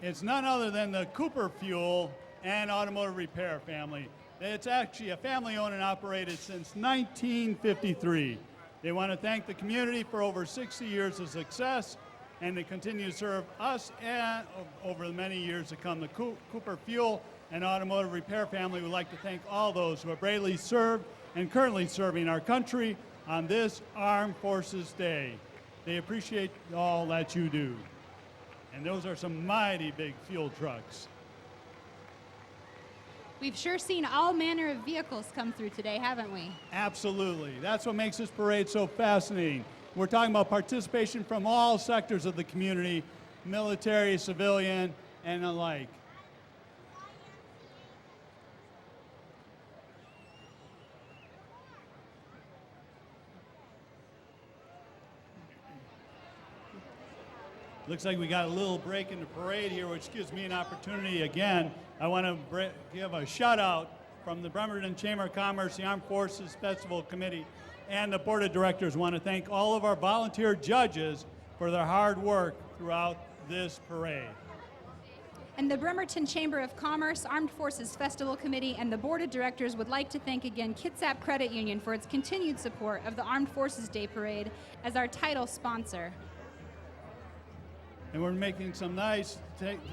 It's none other than the Cooper Fuel and Automotive Repair family. It's actually a family owned and operated since 1953. They want to thank the community for over 60 years of success, and they continue to serve us and over the many years to come. The Cooper Fuel and Automotive Repair family would like to thank all those who have bravely served and currently serving our country on this Armed Forces Day. They appreciate all that you do. And those are some mighty big fuel trucks. We've sure seen all manner of vehicles come through today, haven't we? Absolutely. That's what makes this parade so fascinating. We're talking about participation from all sectors of the community, military, civilian, and alike. Looks like we got a little break in the parade here, which gives me an opportunity again. I want to give a shout out from the Bremerton Chamber of Commerce, the Armed Forces Festival Committee, and the Board of Directors. I want to thank all of our volunteer judges for their hard work throughout this parade. And the Bremerton Chamber of Commerce, Armed Forces Festival Committee, and the Board of Directors would like to thank again Kitsap Credit Union for its continued support of the Armed Forces Day Parade as our title sponsor. And we're making some nice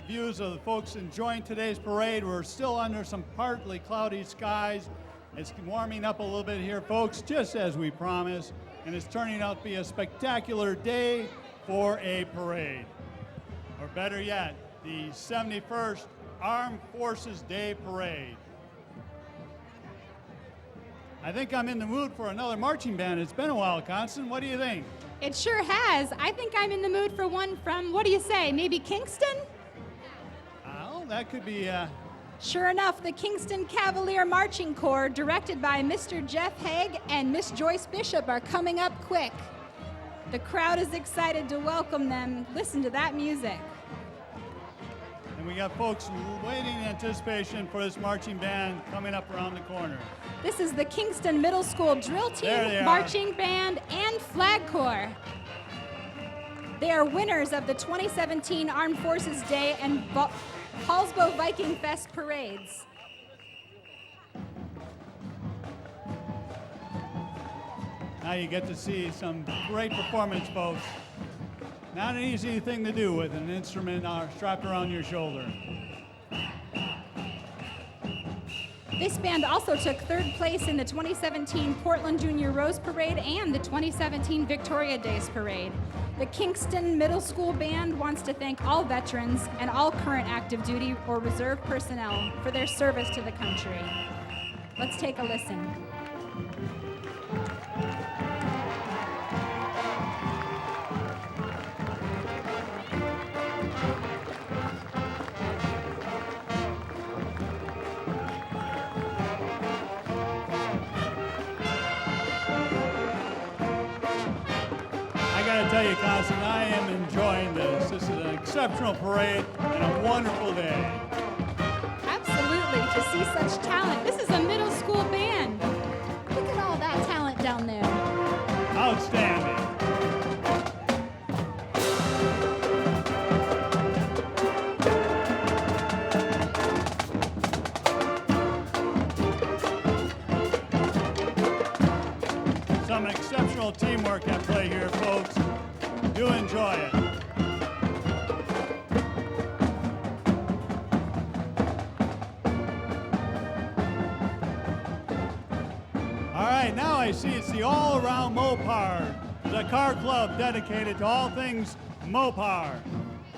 views of the folks enjoying today's parade. We're still under some partly cloudy skies. It's warming up a little bit here, folks, just as we promised. And it's turning out to be a spectacular day for a parade. Or better yet, the 71st Armed Forces Day Parade. I think I'm in the mood for another marching band. It's been a while, Constance. What do you think? It sure has. I think I'm in the mood for one from, what do you say, maybe Kingston? Oh, that could be... Sure enough, the Kingston Cavalier Marching Corps, directed by Mr. Jeff Haig and Miss Joyce Bishop, are coming up quick. The crowd is excited to welcome them. Listen to that music. And we got folks waiting in anticipation for this marching band coming up around the corner. This is the Kingston Middle School Drill Team, Marching Band, and Flag Corps. They are winners of the 2017 Armed Forces Day and Hallsbow Viking Fest parades. Now you get to see some great performance, folks. Not an easy thing to do with an instrument strapped around your shoulder. This band also took third place in the 2017 Portland Junior Rose Parade and the 2017 Victoria Days Parade. The Kingston Middle School Band wants to thank all veterans and all current active duty or reserve personnel for their service to the country. Let's take a listen. I tell you, Constance, I am enjoying this. This is an exceptional parade and a wonderful day. Absolutely, to see such talent. This is a middle school band. Look at all that talent down there. Outstanding. Some exceptional teamwork at play here, folks. Do enjoy it. All right, now I see it's the all-around Mopar, the car club dedicated to all things Mopar.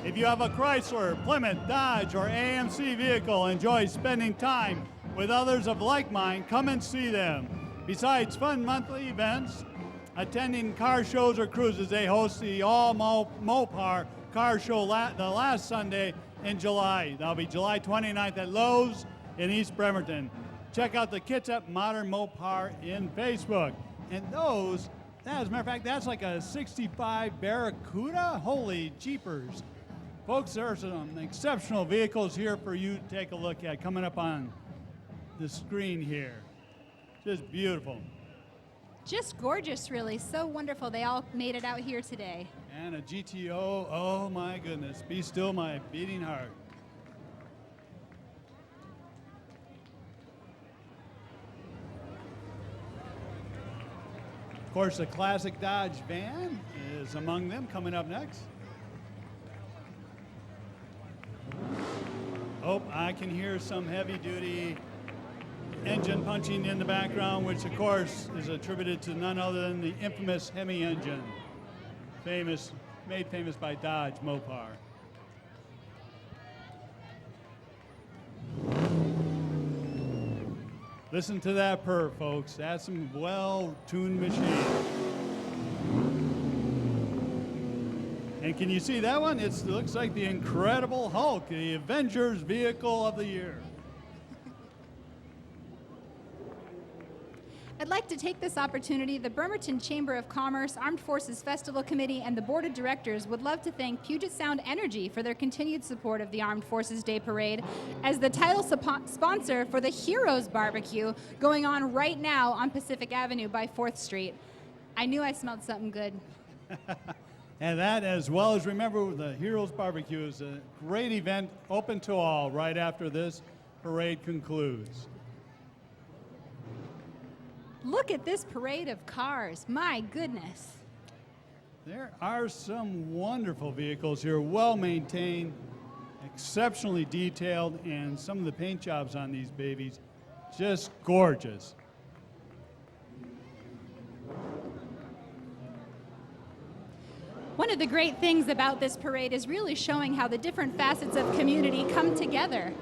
If you have a Chrysler, Plymouth, Dodge, or AMC vehicle, enjoy spending time with others of like mind, come and see them. Besides fun monthly events, attending car shows or cruises, they host the All Mopar Car Show the last Sunday in July. That'll be July 29th at Lowe's in East Bremerton. Check out the Kitsap Modern Mopar in Facebook. And those, as a matter of fact, that's like a 65 Barracuda? Holy jeepers. Folks, there are some exceptional vehicles here for you to take a look at coming up on the screen here. Just beautiful. Just gorgeous, really. So wonderful they all made it out here today. And a GTO, oh my goodness. Be still my beating heart. Of course, the classic Dodge van is among them coming up next. Oh, I can hear some heavy-duty engine punching in the background, which of course is attributed to none other than the infamous Hemi engine, made famous by Dodge Mopar. Listen to that purr, folks. That's some well-tuned machine. And can you see that one? It looks like the Incredible Hulk, the Avengers vehicle of the year. I'd like to take this opportunity. The Bremerton Chamber of Commerce, Armed Forces Festival Committee, and the Board of Directors would love to thank Puget Sound Energy for their continued support of the Armed Forces Day Parade as the title sponsor for the Heroes Barbecue going on right now on Pacific Avenue by 4th Street. I knew I smelled something good. And that, as well as remember, the Heroes Barbecue is a great event open to all right after this parade concludes. Look at this parade of cars. My goodness. There are some wonderful vehicles here, well maintained, exceptionally detailed, and some of the paint jobs on these babies just gorgeous. One of the great things about this parade is really showing how the different facets of community come together.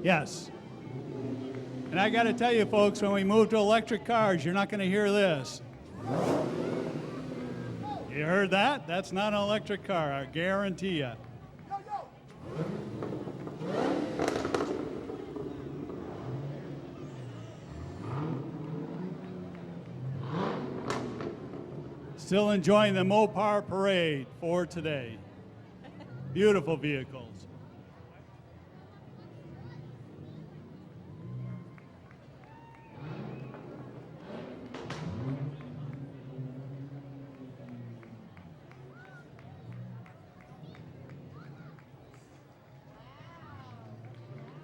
Yes. And I got to tell you, folks, when we move to electric cars, you're not going to hear this. You heard that? That's not an electric car, I guarantee you. Still enjoying the Mopar parade for today. Beautiful vehicles.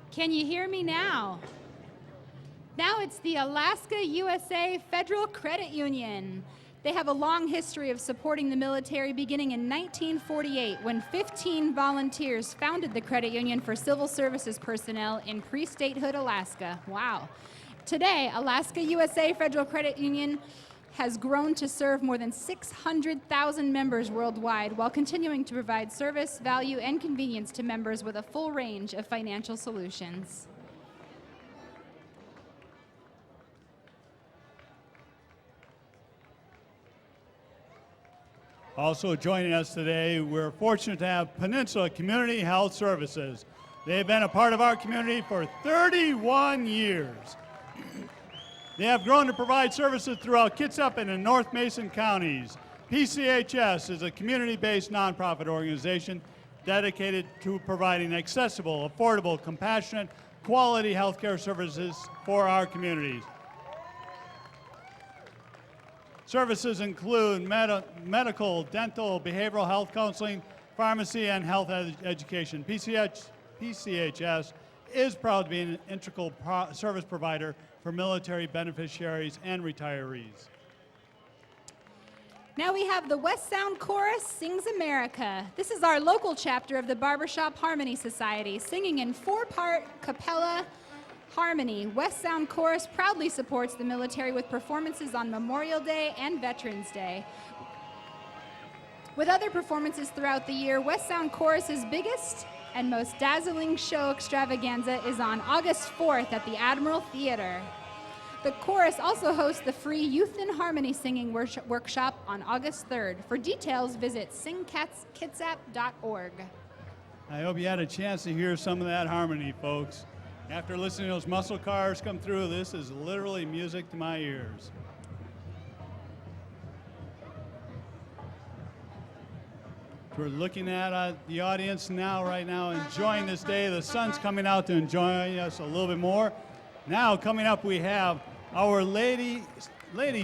Can you hear me now? Now it's the Alaska USA Federal Credit Union. They have a long history of supporting the military beginning in 1948 when 15 volunteers founded the credit union for civil services personnel in pre-statehood Alaska. Wow. Today, Alaska USA Federal Credit Union has grown to serve more than 600,000 members worldwide while continuing to provide service, value, and convenience to members with a full range of financial solutions. Also joining us today, we're fortunate to have Peninsula Community Health Services. They've been a part of our community for 31 years. They have grown to provide services throughout Kitsap and in North Mason counties. PCHS is a community-based nonprofit organization dedicated to providing accessible, affordable, compassionate, quality healthcare services for our communities. Services include medical, dental, behavioral health counseling, pharmacy, and health education. PCHS is proud to be an integral service provider for military beneficiaries and retirees. Now we have the West Sound Chorus Sings America. This is our local chapter of the Barbershop Harmony Society, singing in four-part cappella harmony. West Sound Chorus proudly supports the military with performances on Memorial Day and Veterans Day. With other performances throughout the year, West Sound Chorus's biggest and most dazzling show extravaganza is on August 4th at the Admiral Theater. The chorus also hosts the free Youth in Harmony singing workshop on August 3rd. For details, visit singkitsap.org. I hope you had a chance to hear some of that harmony, folks. After listening to those muscle cars come through, this is literally music to my ears. We're looking at the audience now, right now, enjoying this day. The sun's coming out to enjoy us a little bit more. Now, coming up, we have our Lady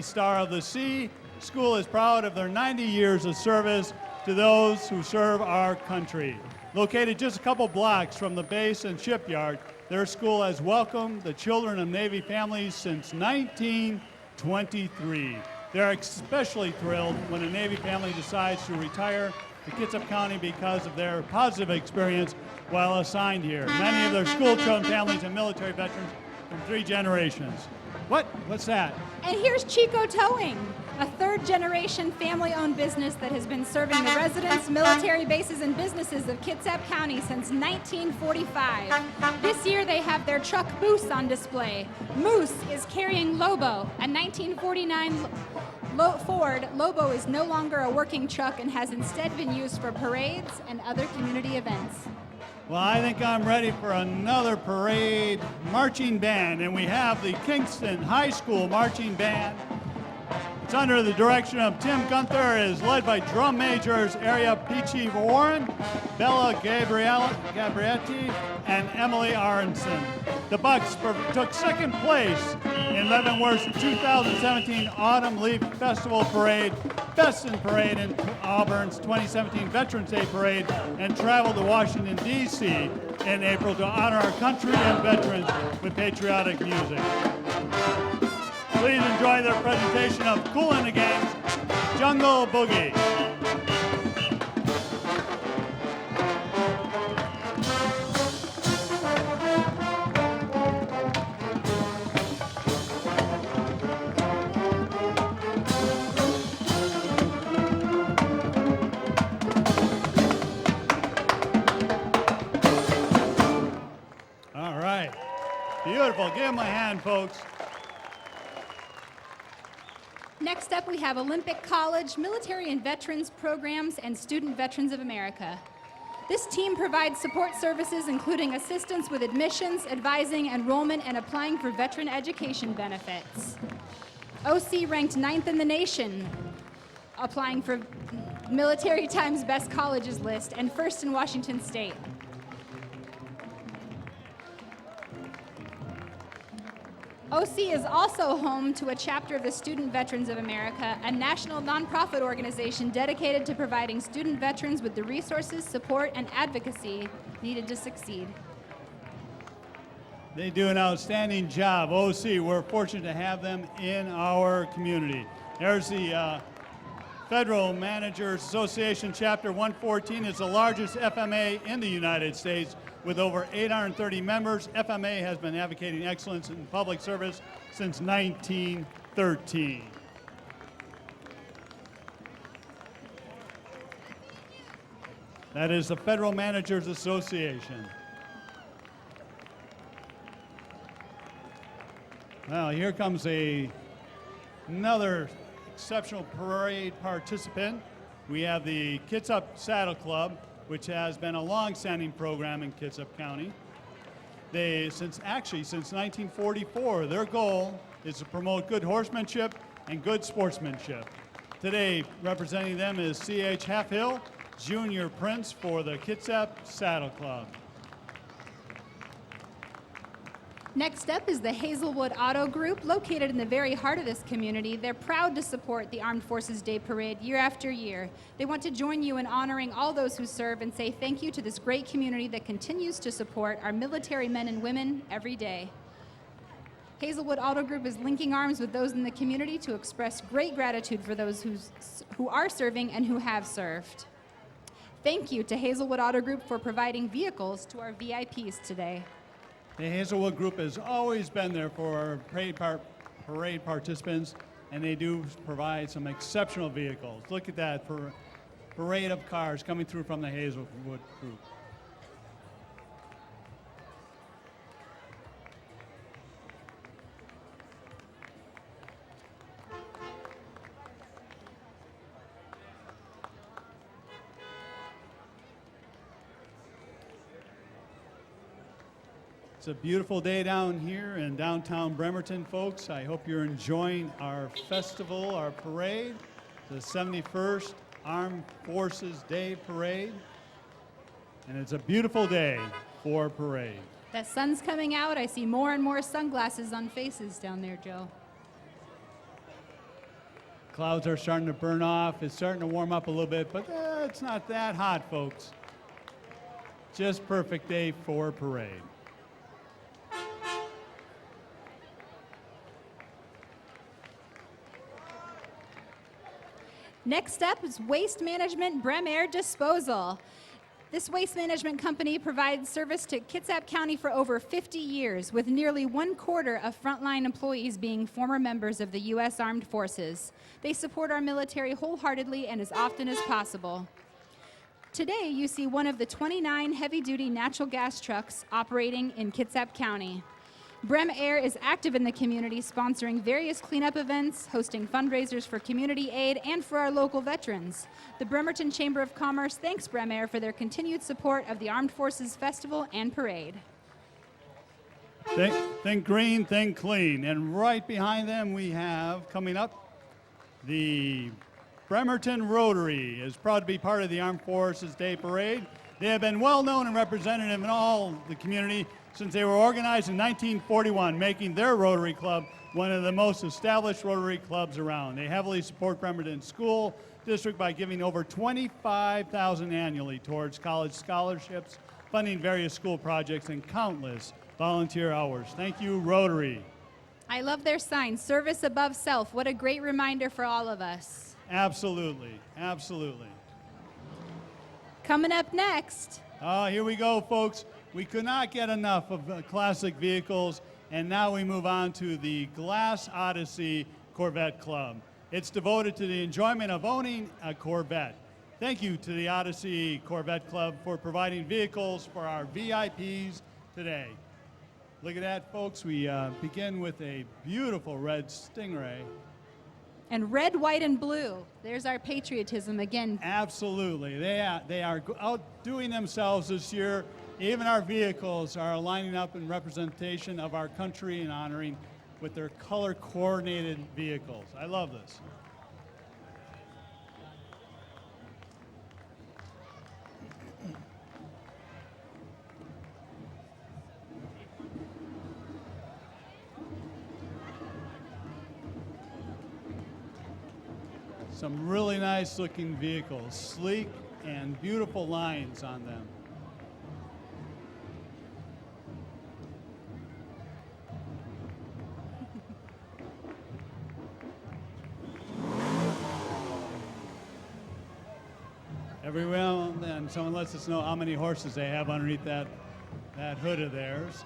Star of the Sea. School is proud of their 90 years of service to those who serve our country. Located just a couple blocks from the base and shipyard, their school has welcomed the children of Navy families since 1923. They're especially thrilled when a Navy family decides to retire to Kitsap County because of their positive experience while assigned here. Many of their school-children families and military veterans from 3 generations. What's that? And here's Chico Towing, a third-generation family-owned business that has been serving the residents, military bases, and businesses of Kitsap County since 1945. This year, they have their truck Moose on display. Moose is carrying Lobo, a 1949 Ford. Lobo is no longer a working truck and has instead been used for parades and other community events. Well, I think I'm ready for another parade marching band, and we have the Kingston High School Marching Band It's under the direction of Tim Gunther. It is led by drum majors Area Peachy Warren, Bella Gabrietti, and Emily Aronson. The Bucks took second place in Leavenworth's 2017 Autumn Leaf Festival Parade, Best in Parade in Auburn's 2017 Veterans Day Parade, and traveled to Washington, D.C. in April to honor our country and veterans with patriotic music. Please enjoy their presentation of Kool and the Gang's Jungle Boogie. All right, beautiful. Give them a hand, folks. Next up, we have Olympic College, Military and Veterans Programs, and Student Veterans of America. This team provides support services including assistance with admissions, advising, enrollment, and applying for veteran education benefits. OC ranked 9th in the nation, applying for Military Times Best Colleges list, and first in Washington State. OC is also home to a chapter of the Student Veterans of America, a national nonprofit organization dedicated to providing student veterans with the resources, support, and advocacy needed to succeed. They do an outstanding job. OC, we're fortunate to have them in our community. There's the Federal Managers Association Chapter 114. It's the largest FMA in the United States. With over 830 members, FMA has been advocating excellence in public service since 1913. That is the Federal Managers Association. Well, here comes another exceptional parade participant. We have the Kitsap Saddle Club, which has been a long-standing program in Kitsap County. Since 1944, their goal is to promote good horsemanship and good sportsmanship. Today, representing them is C.H. Halfhill, Junior Prince for the Kitsap Saddle Club. Next up is the Hazelwood Auto Group, located in the very heart of this community. They're proud to support the Armed Forces Day Parade year after year. They want to join you in honoring all those who serve and say thank you to this great community that continues to support our military men and women every day. Hazelwood Auto Group is linking arms with those in the community to express great gratitude for those who are serving and who have served. Thank you to Hazelwood Auto Group for providing vehicles to our VIPs today. The Hazelwood Group has always been there for our parade participants, and they do provide some exceptional vehicles. Look at that parade of cars coming through from the Hazelwood Group. It's a beautiful day down here in downtown Bremerton, folks. I hope you're enjoying our festival, our parade, the 71st Armed Forces Day Parade. And it's a beautiful day for a parade. The sun's coming out. I see more and more sunglasses on faces down there, Joe. Clouds are starting to burn off. It's starting to warm up a little bit, but it's not that hot, folks. Just perfect day for a parade. Next up is Waste Management Bremer Disposal. This waste management company provides service to Kitsap County for over 50 years, with nearly 1/4 of frontline employees being former members of the U.S. Armed Forces. They support our military wholeheartedly and as often as possible. Today, you see one of the 29 heavy-duty natural gas trucks operating in Kitsap County. Brem Air is active in the community, sponsoring various cleanup events, hosting fundraisers for community aid, and for our local veterans. The Bremerton Chamber of Commerce thanks Brem Air for their continued support of the Armed Forces Festival and Parade. Think green, think clean. And right behind them we have, coming up, The Bremerton Rotary is proud to be part of the Armed Forces Day Parade. They have been well known and representative in all the community since they were organized in 1941, making their Rotary Club one of the most established Rotary clubs around. They heavily support Bremerton School District by giving over $25,000 annually towards college scholarships, funding various school projects, and countless volunteer hours. Thank you, Rotary. I love their sign, service above self. What a great reminder for all of us. Absolutely, absolutely. Coming up next. Here we go, folks. We could not get enough of classic vehicles, and now we move on to the Glass Odyssey Corvette Club. It's devoted to the enjoyment of owning a Corvette. Thank you to the Odyssey Corvette Club for providing vehicles for our VIPs today. Look at that, folks. We begin with a beautiful red Stingray. And red, white, and blue. There's our patriotism again. Absolutely. They are outdoing themselves this year. Even our vehicles are lining up in representation of our country and honoring with their color-coordinated vehicles. I love this. Some really nice looking vehicles, sleek and beautiful lines on them. Every now and then someone lets us know how many horses they have underneath that hood of theirs.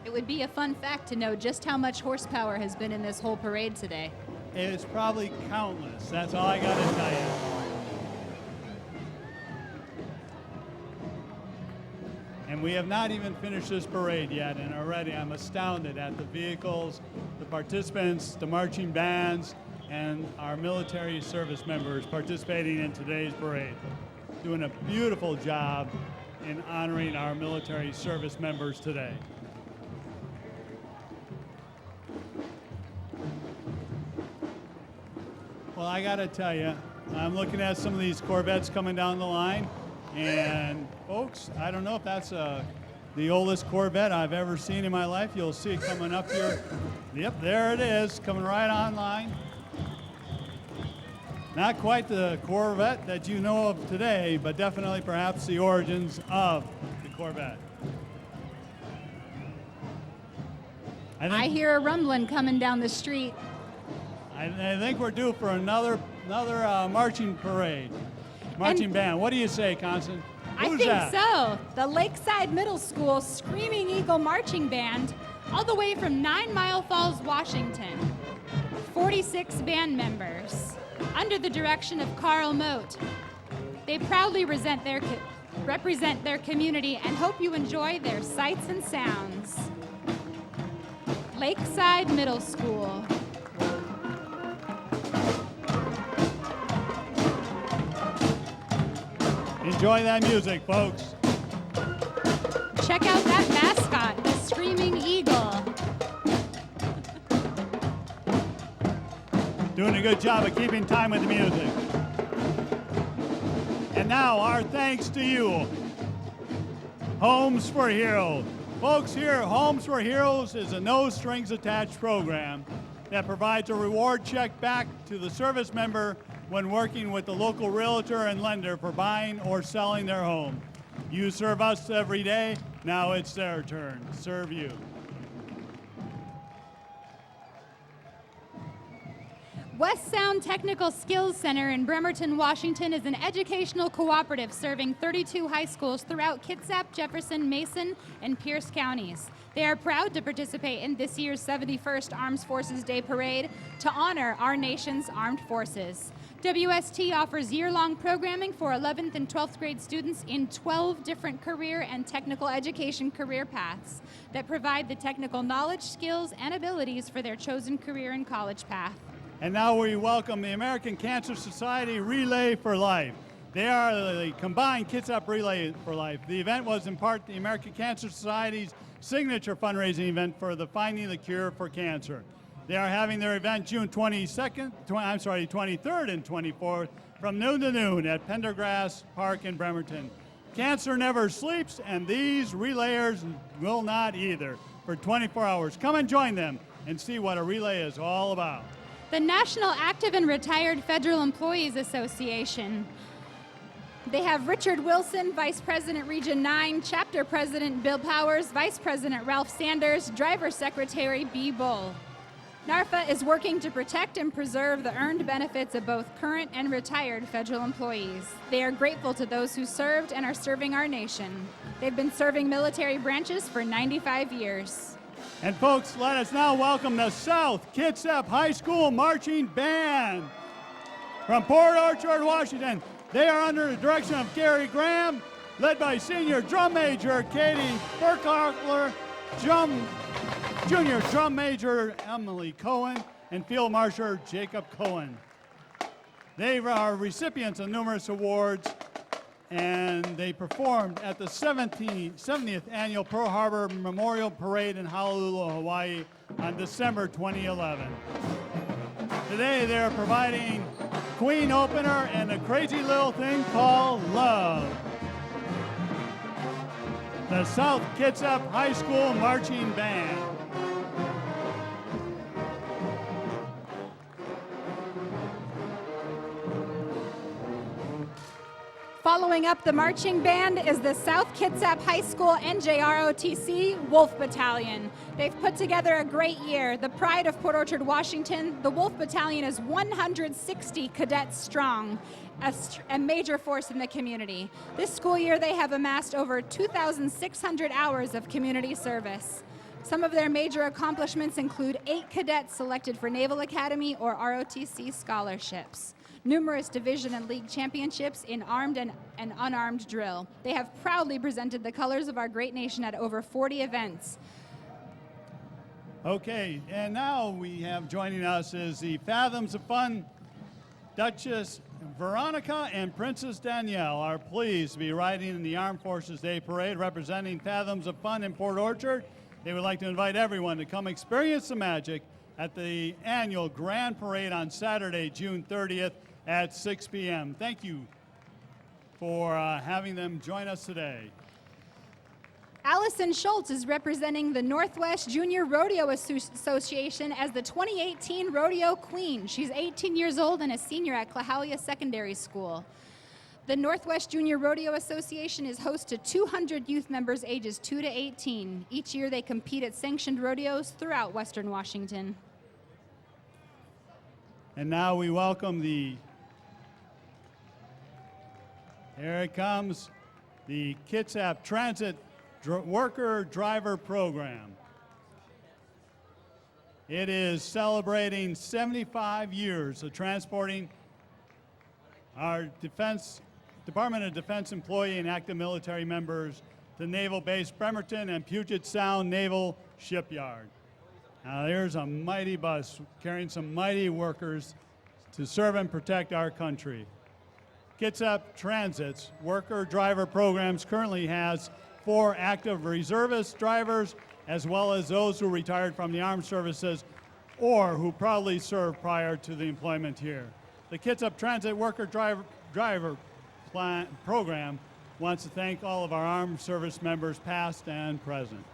It would be a fun fact to know just how much horsepower has been in this whole parade today. It's probably countless. That's all I got to tell you. And we have not even finished this parade yet, and already I'm astounded at the vehicles, the participants, the marching bands, and our military service members participating in today's parade. Doing a beautiful job in honoring our military service members today. Well, I got to tell you, I'm looking at some of these Corvettes coming down the line, and folks, I don't know if that's the oldest Corvette I've ever seen in my life. You'll see it coming up here. Yep, there it is, coming right online. Not quite the Corvette that you know of today, but definitely perhaps the origins of the Corvette. I hear a rumbling coming down the street. I think we're due for another marching parade, marching band. What do you say, Constance? Who's I think that? so. The Lakeside Middle School Screaming Eagle Marching Band, all the way from 9 Mile Falls, Washington. 46 band members, under the direction of Carl Moat. They proudly represent their community and hope you enjoy their sights and sounds. Lakeside Middle School. Enjoy that music, folks. Check out that mascot, the Screaming Eagle. Doing a good job of keeping time with the music. And now our thanks to you, Homes for Heroes. Folks, here, Homes for Heroes is a no-strings-attached program that provides a reward check back to the service member when working with the local realtor and lender for buying or selling their home. You serve us every day, now it's their turn. Serve you. West Sound Technical Skills Center in Bremerton, Washington is an educational cooperative serving 32 high schools throughout Kitsap, Jefferson, Mason, and Pierce counties. They are proud to participate in this year's 71st Armed Forces Day Parade to honor our nation's armed forces. WST offers year-long programming for 11th and 12th grade students in 12 different career and technical education career paths that provide the technical knowledge, skills, and abilities for their chosen career and college path. And now we welcome the American Cancer Society Relay for Life. They are the combined Kitsap Relay for Life. The event was in part the American Cancer Society's signature fundraising event for the Finding the Cure for Cancer. They are having their event June 23rd and 24th from noon to noon at Pendergrass Park in Bremerton. Cancer never sleeps, and these relayers will not either for 24 hours. Come and join them and see what a relay is all about. The National Active and Retired Federal Employees Association. They have Richard Wilson, Vice President Region 9, Chapter President Bill Powers, Vice President Ralph Sanders, Driver Secretary B. Bull. NARFA is working to protect and preserve the earned benefits of both current and retired federal employees. They are grateful to those who served and are serving our nation. They've been serving military branches for 95 years. And folks, let us now welcome the South Kitsap High School Marching Band from Port Orchard, Washington. They are under the direction of Gary Graham, led by Senior Drum Major Katie Burkhockler, Junior Drum Major Emily Cohen, and Field Marshal Jacob Cohen. They are recipients of numerous awards, and they performed at the 70th Annual Pearl Harbor Memorial Parade in Honolulu, Hawaii on December 2011. Today they're providing Queen Opener and a crazy little thing called Love. The South Kitsap High School Marching Band. Following up the marching band is the South Kitsap High School NJROTC Wolf Battalion. They've put together a great year. The pride of Port Orchard, Washington, the Wolf Battalion is 160 cadets strong, a major force in the community. This school year they have amassed over 2,600 hours of community service. Some of their major accomplishments include 8 cadets selected for Naval Academy or ROTC scholarships, numerous division and league championships in armed and unarmed drill. They have proudly presented the colors of our great nation at over 40 events. Okay, and now we have joining us is the Fathoms of Fun Duchess Veronica and Princess Danielle are pleased to be riding in the Armed Forces Day Parade representing Fathoms of Fun in Port Orchard. They would like to invite everyone to come experience the magic at the annual Grand Parade on Saturday, June 30th at 6 p.m. Thank you for having them join us today. Allison Schultz is representing the Northwest Junior Rodeo Association as the 2018 Rodeo Queen. She's 18 years old and a senior at Clahalia Secondary School. The Northwest Junior Rodeo Association is host to 200 youth members ages 2 to 18. Each year they compete at sanctioned rodeos throughout Western Washington. And now we welcome here it comes, the Kitsap Transit Worker Driver Program. It is celebrating 75 years of transporting our Department of Defense employee and active military members to Naval Base Bremerton and Puget Sound Naval Shipyard. Now there's a mighty bus carrying some mighty workers to serve and protect our country. Kitsap Transit's worker driver programs currently has 4 active reservist drivers, as well as those who retired from the armed services or who proudly served prior to the employment here. The Kitsap Transit Worker Driver Program wants to thank all of our armed service members, past and present.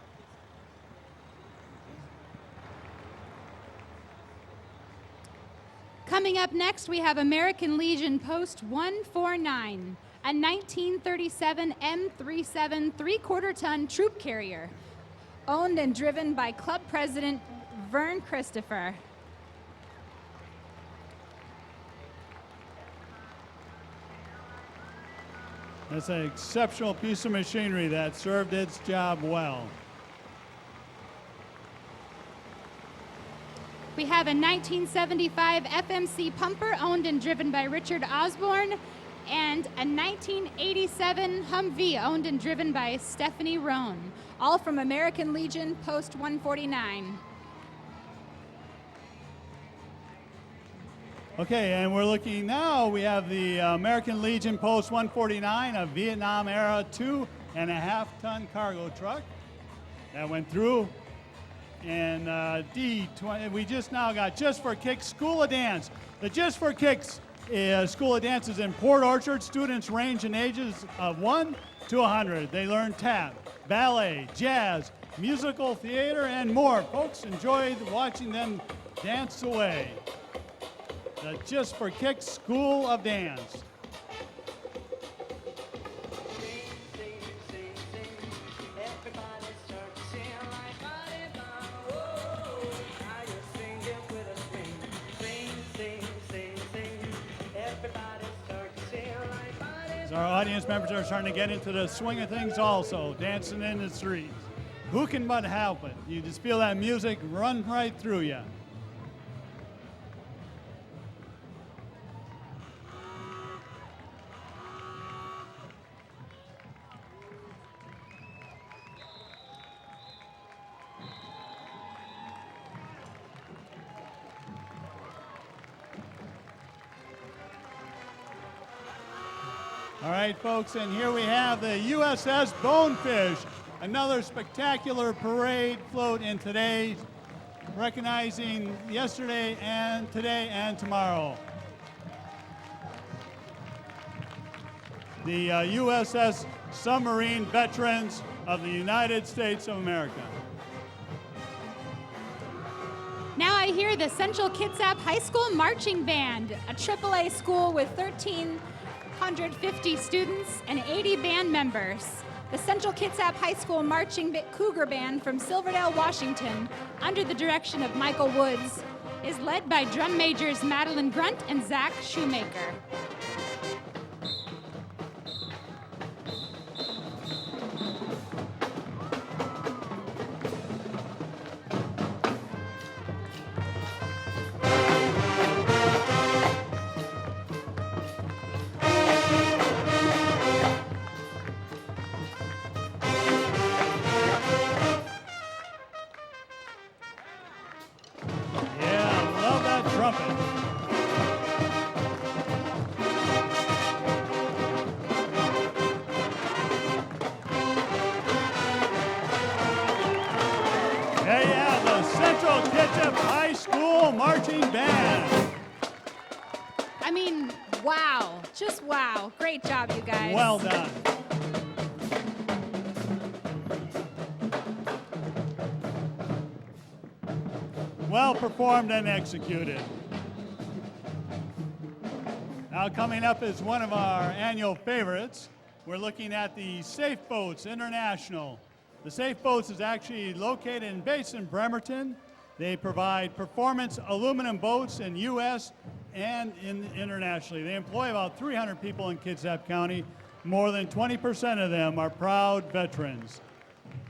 Coming up next, we have American Legion Post 149, a 1937 M37 3/4-ton troop carrier, owned and driven by Club President Vern Christopher. That's an exceptional piece of machinery that served its job well. We have a 1975 FMC pumper owned and driven by Richard Osborne, and a 1987 Humvee owned and driven by Stephanie Roan, all from American Legion Post 149. Okay, and we're looking now, we have the American Legion Post 149, a Vietnam-era 2.5-ton cargo truck that went through And D20, we just now got Just for Kicks School of Dance. The Just for Kicks School of Dance is in Port Orchard. Students range in ages of 1 to 100. They learn tap, ballet, jazz, musical theater, and more. Folks enjoyed watching them dance away. The Just for Kicks School of Dance. Our audience members are starting to get into the swing of things also, dancing in the streets. Who can but help it? You just feel that music run right through you. All right, folks, and here we have the USS Bonefish, another spectacular parade float in today, recognizing yesterday and today and tomorrow. The USS Submarine Veterans of the United States of America. Now I hear the Central Kitsap High School Marching Band, a AAA school with 1,350 students and 80 band members. The Central Kitsap High School Marching Cougar Band from Silverdale, Washington, under the direction of Michael Woods, is led by drum majors Madeline Grunt and Zach Shoemaker. Marching band. I mean, wow. Just wow. Great job, you guys. Well done. Well performed and executed. Now coming up is one of our annual favorites. We're looking at the Safe Boats International. The Safe Boats is actually located and based in Bremerton. They provide performance aluminum boats in U.S. and internationally. They employ about 300 people in Kitsap County. More than 20% of them are proud veterans.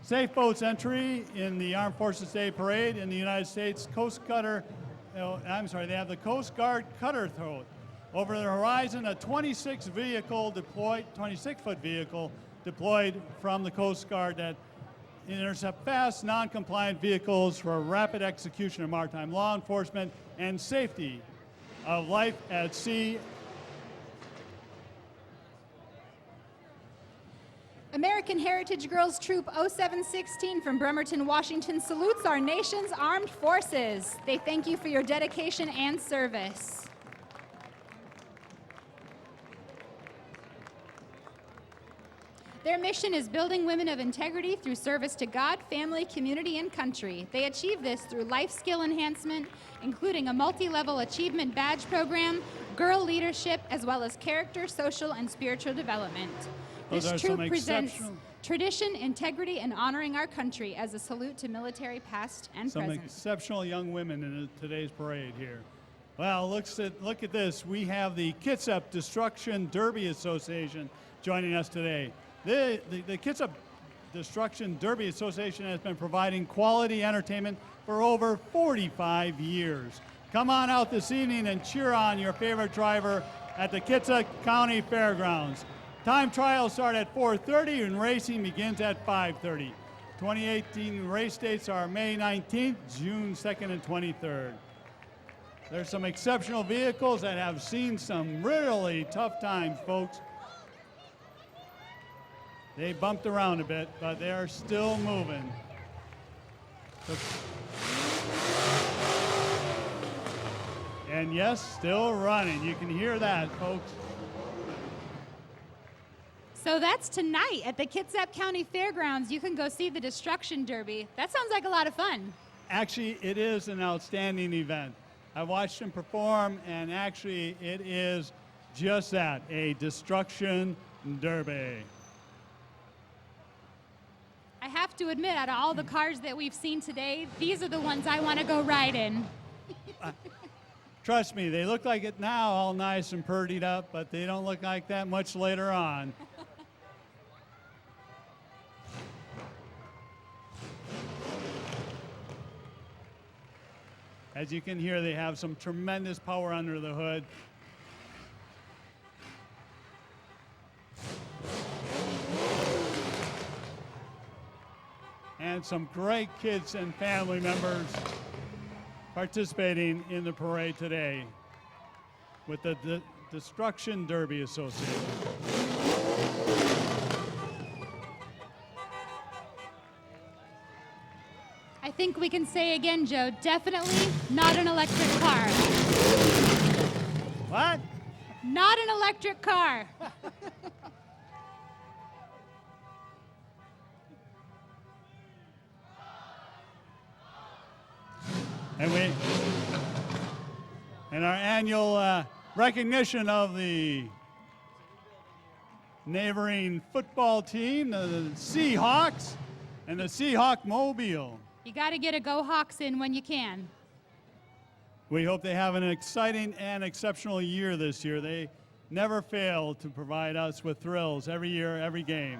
Safe Boats entry in the Armed Forces Day Parade in the United States Coast Cutter, they have the Coast Guard Cutter Throat. Over the horizon, a 26-foot vehicle deployed from the Coast Guard that intercept fast, non-compliant vehicles for rapid execution of maritime law enforcement and safety of life at sea. American Heritage Girls Troop 0716 from Bremerton, Washington salutes our nation's armed forces. They thank you for your dedication and service. Their mission is building women of integrity through service to God, family, community, and country. They achieve this through life skill enhancement, including a multi-level achievement badge program, girl leadership, as well as character, social, and spiritual development. This troop presents tradition, integrity, and honoring our country as a salute to military past and present. Some exceptional young women in today's parade here. Well, look at this. We have the Kitsap Destruction Derby Association joining us today. The Kitsap Destruction Derby Association has been providing quality entertainment for over 45 years. Come on out this evening and cheer on your favorite driver at the Kitsap County Fairgrounds. Time trials start at 4:30 and racing begins at 5:30. 2018 race dates are May 19th, June 2nd, and 23rd. There's some exceptional vehicles that have seen some really tough times, folks. They bumped around a bit, but they are still moving. And yes, still running. You can hear that, folks. So that's tonight at the Kitsap County Fairgrounds. You can go see the Destruction Derby. That sounds like a lot of fun. Actually, it is an outstanding event. I watched him perform, and actually, it is just that, a Destruction Derby. I have to admit, out of all the cars that we've seen today, these are the ones I want to go ride in. Trust me, they look like it now, all nice and purdied up, but they don't look like that much later on. As you can hear, they have some tremendous power under the hood. And some great kids and family members participating in the parade today with the Destruction Derby Association. I think we can say again, Joe, definitely not an electric car. What? Not an electric car. And our annual recognition of the neighboring football team, the Seahawks, and the Seahawk Mobile. You got to get a Go Hawks in when you can. We hope they have an exciting and exceptional year this year. They never fail to provide us with thrills every year, every game.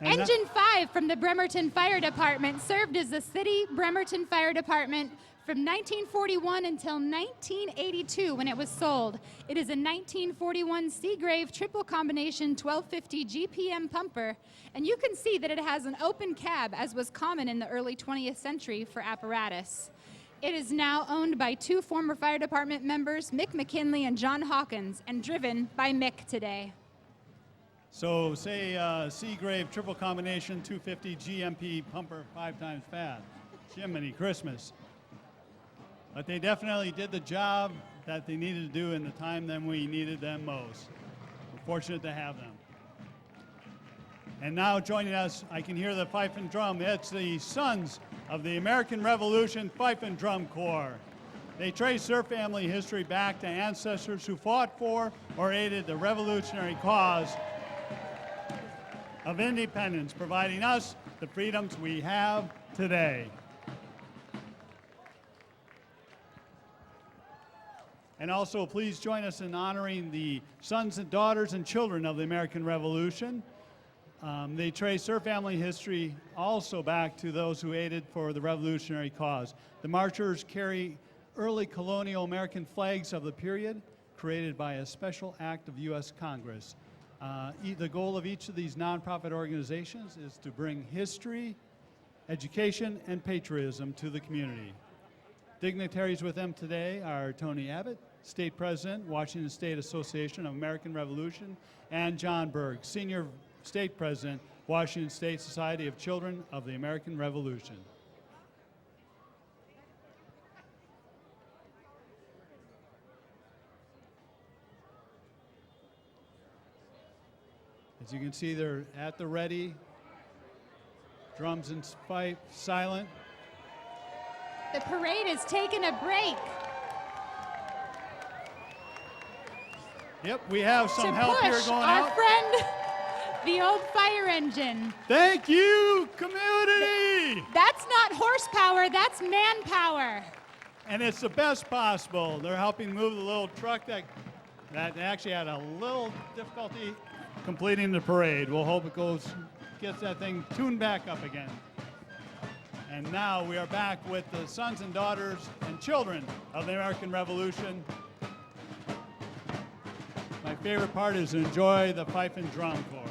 And Engine 5 from the Bremerton Fire Department served as the city Bremerton Fire Department from 1941 until 1982 when it was sold. It is a 1941 Seagrave triple combination 1250 GPM pumper, and you can see that it has an open cab, as was common in the early 20th century for apparatus. It is now owned by two former fire department members, Mick McKinley and John Hawkins, and driven by Mick today. So say Seagrave triple combination 250 GMP pumper 5 times fast. Jiminy Christmas. But they definitely did the job that they needed to do in the time that we needed them most. We're fortunate to have them. And now joining us, I can hear the fife and drum. It's the Sons of the American Revolution Fife and Drum Corps. They trace their family history back to ancestors who fought for or aided the revolutionary cause of independence, providing us the freedoms we have today. And also, please join us in honoring the sons and daughters and children of the American Revolution. They trace their family history also back to those who aided for the revolutionary cause. The marchers carry early colonial American flags of the period, created by a special act of U.S. Congress. The goal of each of these nonprofit organizations is to bring history, education, and patriotism to the community. Dignitaries with them today are Tony Abbott, State President, Washington State Association of American Revolution, and John Berg, Senior State President, Washington State Society of Children of the American Revolution. As you can see, they're at the ready. Drums and fife silent. The parade is taking a break. Yep, we have some to help push here going our out. friend, the old fire engine. Thank you, community! That's not horsepower, that's manpower. And it's the best possible. They're helping move the little truck that actually had a little difficulty completing the parade. We'll hope it gets that thing tuned back up again. And now we are back with the sons and daughters and children of the American Revolution. My favorite part is to enjoy the fife and drum corps.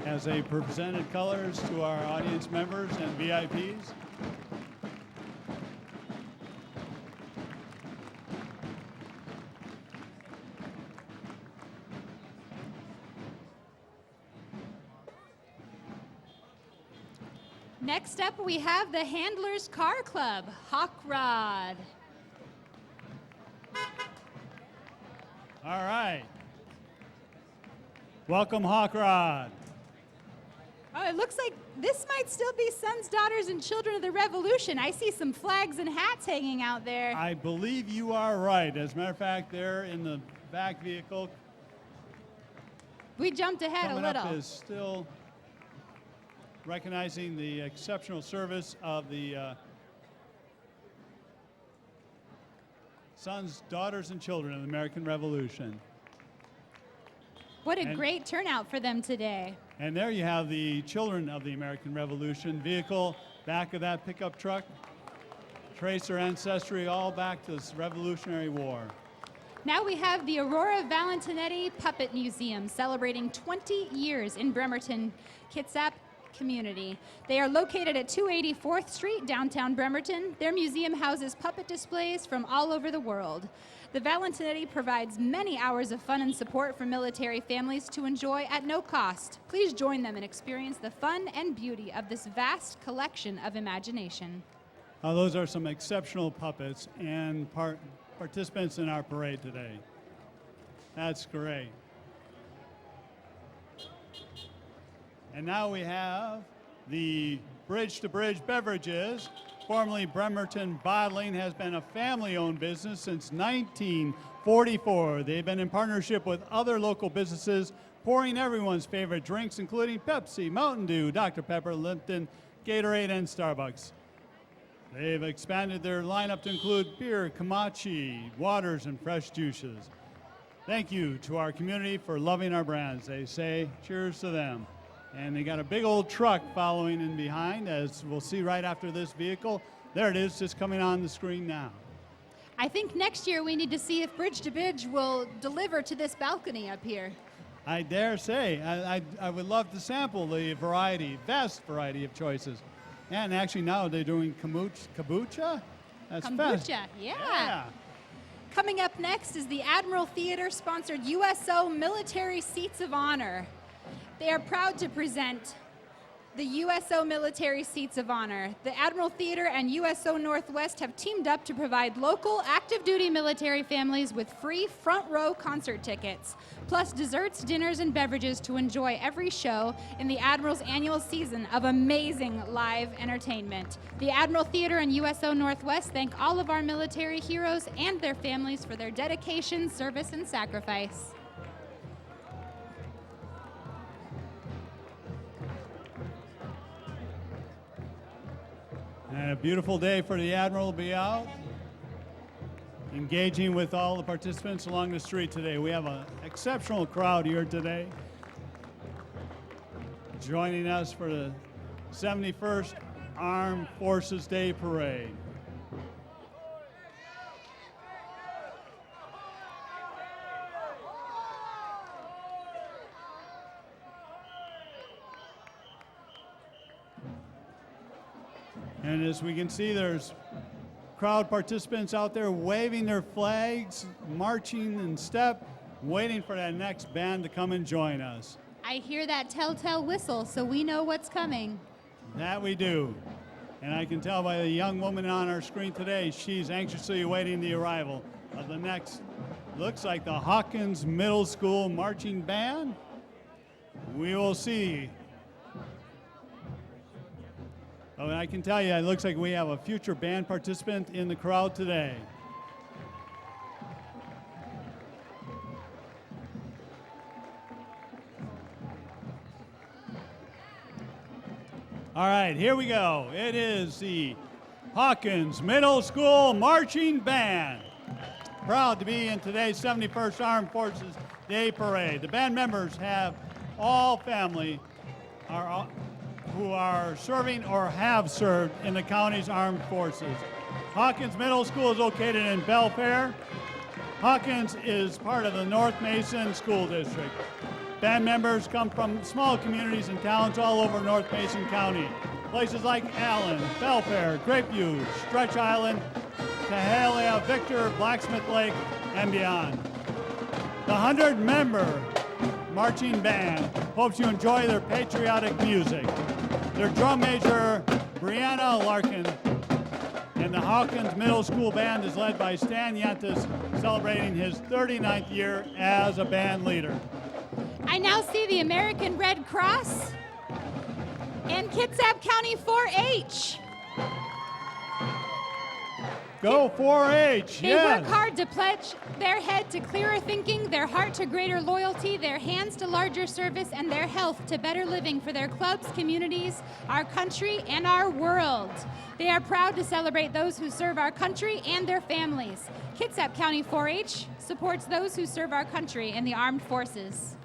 as they presented colors to our audience members and VIPs. Next up, we have the Handlers Car Club, Hawk Rod. All right. Welcome, Hawk Rod. Oh, it looks like this might still be Sons, Daughters, and Children of the Revolution. I see some flags and hats hanging out there. I believe you are right. As a matter of fact, they're in the back vehicle. We jumped ahead Coming a little. up is still recognizing the exceptional service of the sons, daughters, and children of the American Revolution. What a great turnout for them today. And there you have the children of the American Revolution vehicle, back of that pickup truck. Trace their ancestry all back to this Revolutionary War. Now we have the Aurora Valentinetti Puppet Museum celebrating 20 years in Bremerton-Kitsap community. They are located at 284th Street, downtown Bremerton. Their museum houses puppet displays from all over the world. The Valentinetti provides many hours of fun and support for military families to enjoy at no cost. Please join them and experience the fun and beauty of this vast collection of imagination. Those are some exceptional puppets and participants in our parade today. That's great. And now we have the Bridge to Bridge Beverages. Formerly Bremerton Bottling has been a family-owned business since 1944. They've been in partnership with other local businesses, pouring everyone's favorite drinks, including Pepsi, Mountain Dew, Dr. Pepper, Lipton, Gatorade, and Starbucks. They've expanded their lineup to include beer, Kamachi, waters, and fresh juices. Thank you to our community for loving our brands. They say cheers to them. And they got a big old truck following in behind, as we'll see right after this vehicle. There it is, just coming on the screen now. I think next year we need to see if Bridge to Bridge will deliver to this balcony up here. I dare say. I would love to sample the vast variety of choices. And actually now they're doing kombucha? That's Kombucha, yeah. Coming up next is the Admiral Theater sponsored USO Military Seats of Honor. They are proud to present the USO Military Seats of Honor. The Admiral Theater and USO Northwest have teamed up to provide local active duty military families with free front row concert tickets, plus desserts, dinners, and beverages to enjoy every show in the Admiral's annual season of amazing live entertainment. The Admiral Theater and USO Northwest thank all of our military heroes and their families for their dedication, service, and sacrifice. And a beautiful day for the Admiral to be out, engaging with all the participants along the street today. We have an exceptional crowd here today, joining us for the 71st Armed Forces Day Parade. And as we can see, there's crowd participants out there waving their flags, marching in step, waiting for that next band to come and join us. I hear that telltale whistle, so we know what's coming. That we do. And I can tell by the young woman on our screen today, she's anxiously awaiting the arrival of the next, looks like the Hawkins Middle School Marching Band. We will see. Oh, and I can tell you, it looks like we have a future band participant in the crowd today. All right, here we go. It is the Hawkins Middle School Marching Band. Proud to be in today's 71st Armed Forces Day Parade. The band members have all family who are serving or have served in the county's armed forces. Hawkins Middle School is located in Belfair. Hawkins is part of the North Mason School District. Band members come from small communities and towns all over North Mason County. Places like Allen, Belfair, Grapeview, Stretch Island, Cahalia, Victor, Blacksmith Lake, and beyond. The 100-member marching band hopes you enjoy their patriotic music. Their drum major, Brianna Larkin, and the Hawkins Middle School Band is led by Stan Yentis, celebrating his 39th year as a band leader. I now see the American Red Cross and Kitsap County 4-H. Go 4-H, They yes. work hard to pledge their head to clearer thinking, their heart to greater loyalty, their hands to larger service, and their health to better living for their clubs, communities, our country, and our world. They are proud to celebrate those who serve our country and their families. Kitsap County 4-H supports those who serve our country in the armed forces.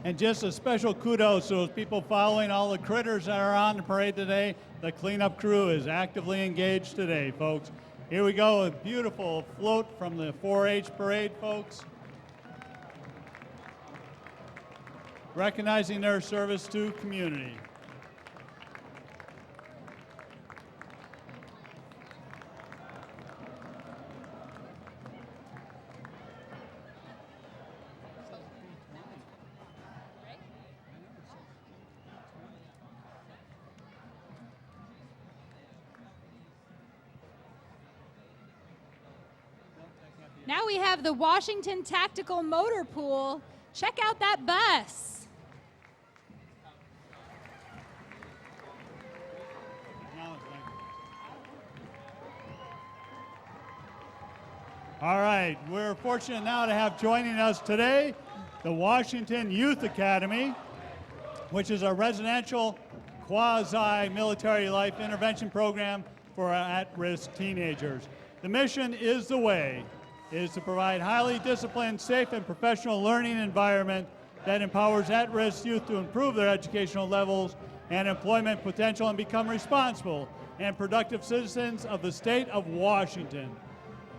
And just a special kudos to those people following all the critters that are on the parade today. The cleanup crew is actively engaged today, folks. Here we go, a beautiful float from the 4-H parade, folks. Recognizing their service to community. Now we have the Washington Tactical Motor Pool. Check out that bus. All right, we're fortunate now to have joining us today the Washington Youth Academy, which is a residential quasi-military life intervention program for at-risk teenagers. The mission is the way. It is to provide highly disciplined, safe, and professional learning environment that empowers at-risk youth to improve their educational levels and employment potential and become responsible and productive citizens of the state of Washington.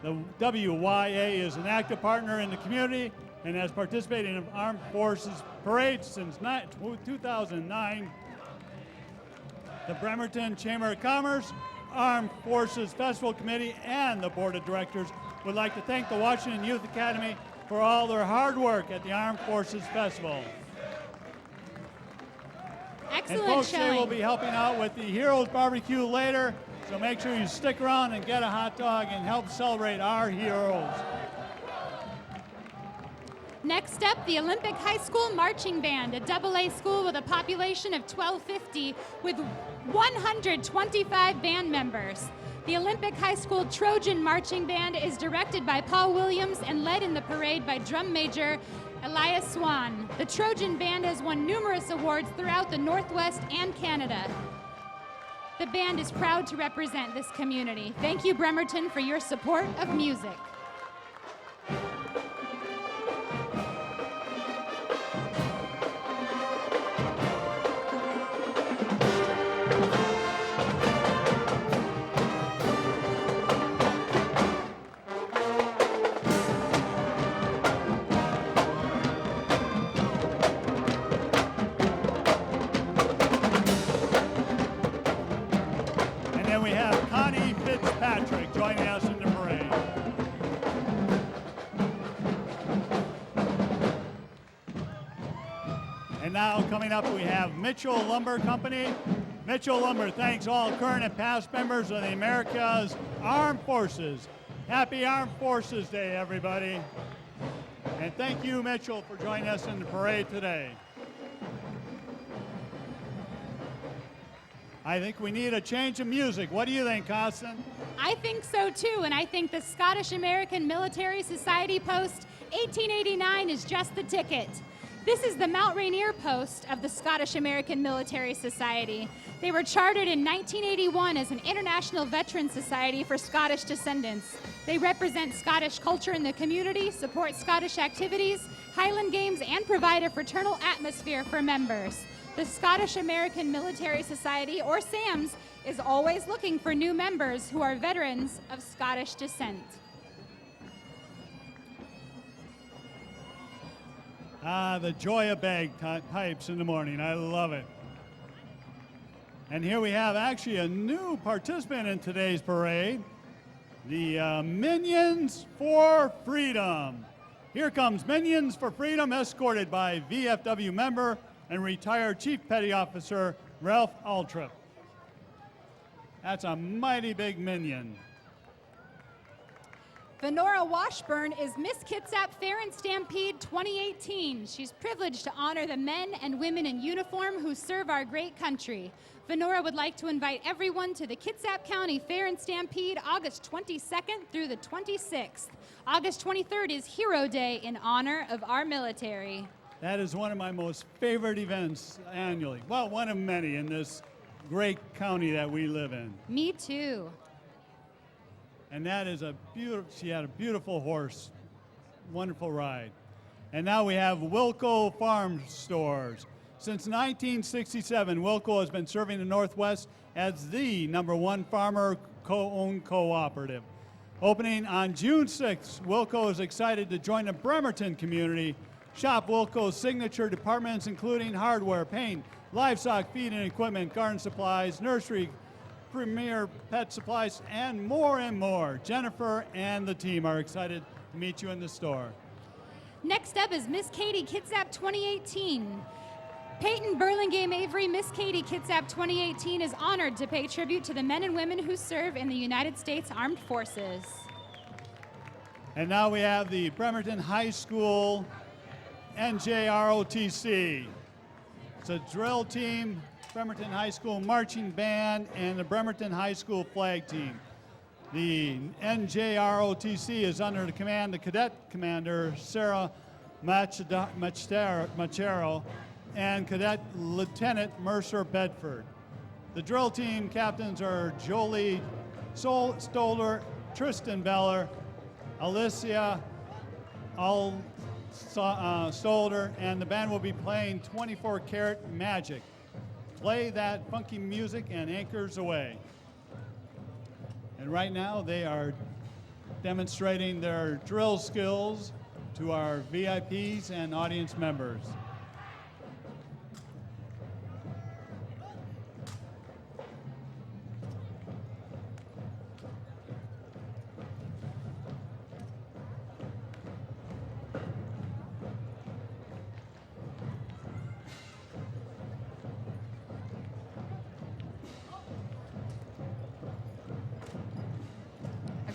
The WYA is an active partner in the community and has participated in armed forces parades since 2009. The Bremerton Chamber of Commerce, Armed Forces Festival Committee, and the Board of Directors would like to thank the Washington Youth Academy for all their hard work at the Armed Forces Festival. Excellent And folks, showing. they will be helping out with the Heroes Barbecue later, so make sure you stick around and get a hot dog and help celebrate our heroes. Next up, the Olympic High School Marching Band, a AA school with a population of 1,250 with 125 band members. The Olympic High School Trojan Marching Band is directed by Paul Williams and led in the parade by drum major Elias Swan. The Trojan Band has won numerous awards throughout the Northwest and Canada. The band is proud to represent this community. Thank you, Bremerton, for your support of music. Joining us in the parade. And now coming up we have Mitchell Lumber Company. Mitchell Lumber thanks all current and past members of the America's Armed Forces. Happy Armed Forces Day, everybody. And thank you, Mitchell, for joining us in the parade today. I think we need a change of music. What do you think, Constance? I think so too, and I think the Scottish American Military Society Post 1889 is just the ticket. This is the Mount Rainier Post of the Scottish American Military Society. They were chartered in 1981 as an international veteran society for Scottish descendants. They represent Scottish culture in the community, support Scottish activities, Highland games, and provide a fraternal atmosphere for members. The Scottish American Military Society, or SAMS, is always looking for new members who are veterans of Scottish descent. The joy of bagpipes in the morning. I love it. And here we have actually a new participant in today's parade, the Minions for Freedom. Here comes Minions for Freedom, escorted by VFW member and retired Chief Petty Officer Ralph Altrip. That's a mighty big minion. Venora Washburn is Miss Kitsap Fair and Stampede 2018. She's privileged to honor the men and women in uniform who serve our great country. Venora would like to invite everyone to the Kitsap County Fair and Stampede August 22nd through the 26th. August 23rd is Hero Day in honor of our military. That is one of my most favorite events annually. Well, one of many in this great county that we live in. Me too. And that is she had a beautiful horse, wonderful ride. And now we have Wilco Farm Stores. Since 1967, Wilco has been serving the Northwest as the #1 farmer co-owned cooperative. Opening on June 6th, Wilco is excited to join the Bremerton community. Shop Wilco's signature departments including hardware, paint, livestock, feed and equipment, garden supplies, nursery, premier pet supplies, and more. Jennifer and the team are excited to meet you in the store. Next up is Miss Katie Kitsap 2018. Peyton Burlingame Avery Miss Katie Kitsap 2018 is honored to pay tribute to the men and women who serve in the United States Armed Forces. And now we have the Bremerton High School NJROTC. It's a drill team, Bremerton High School marching band, and the Bremerton High School flag team. The NJROTC is under the command of Cadet Commander Sarah Machero and Cadet Lieutenant Mercer Bedford. The drill team captains are Jolie Stoller, Tristan Beller, Alicia Stolder, and the band will be playing 24 Karat Magic. Play that funky music and anchors away. And right now they are demonstrating their drill skills to our VIPs and audience members.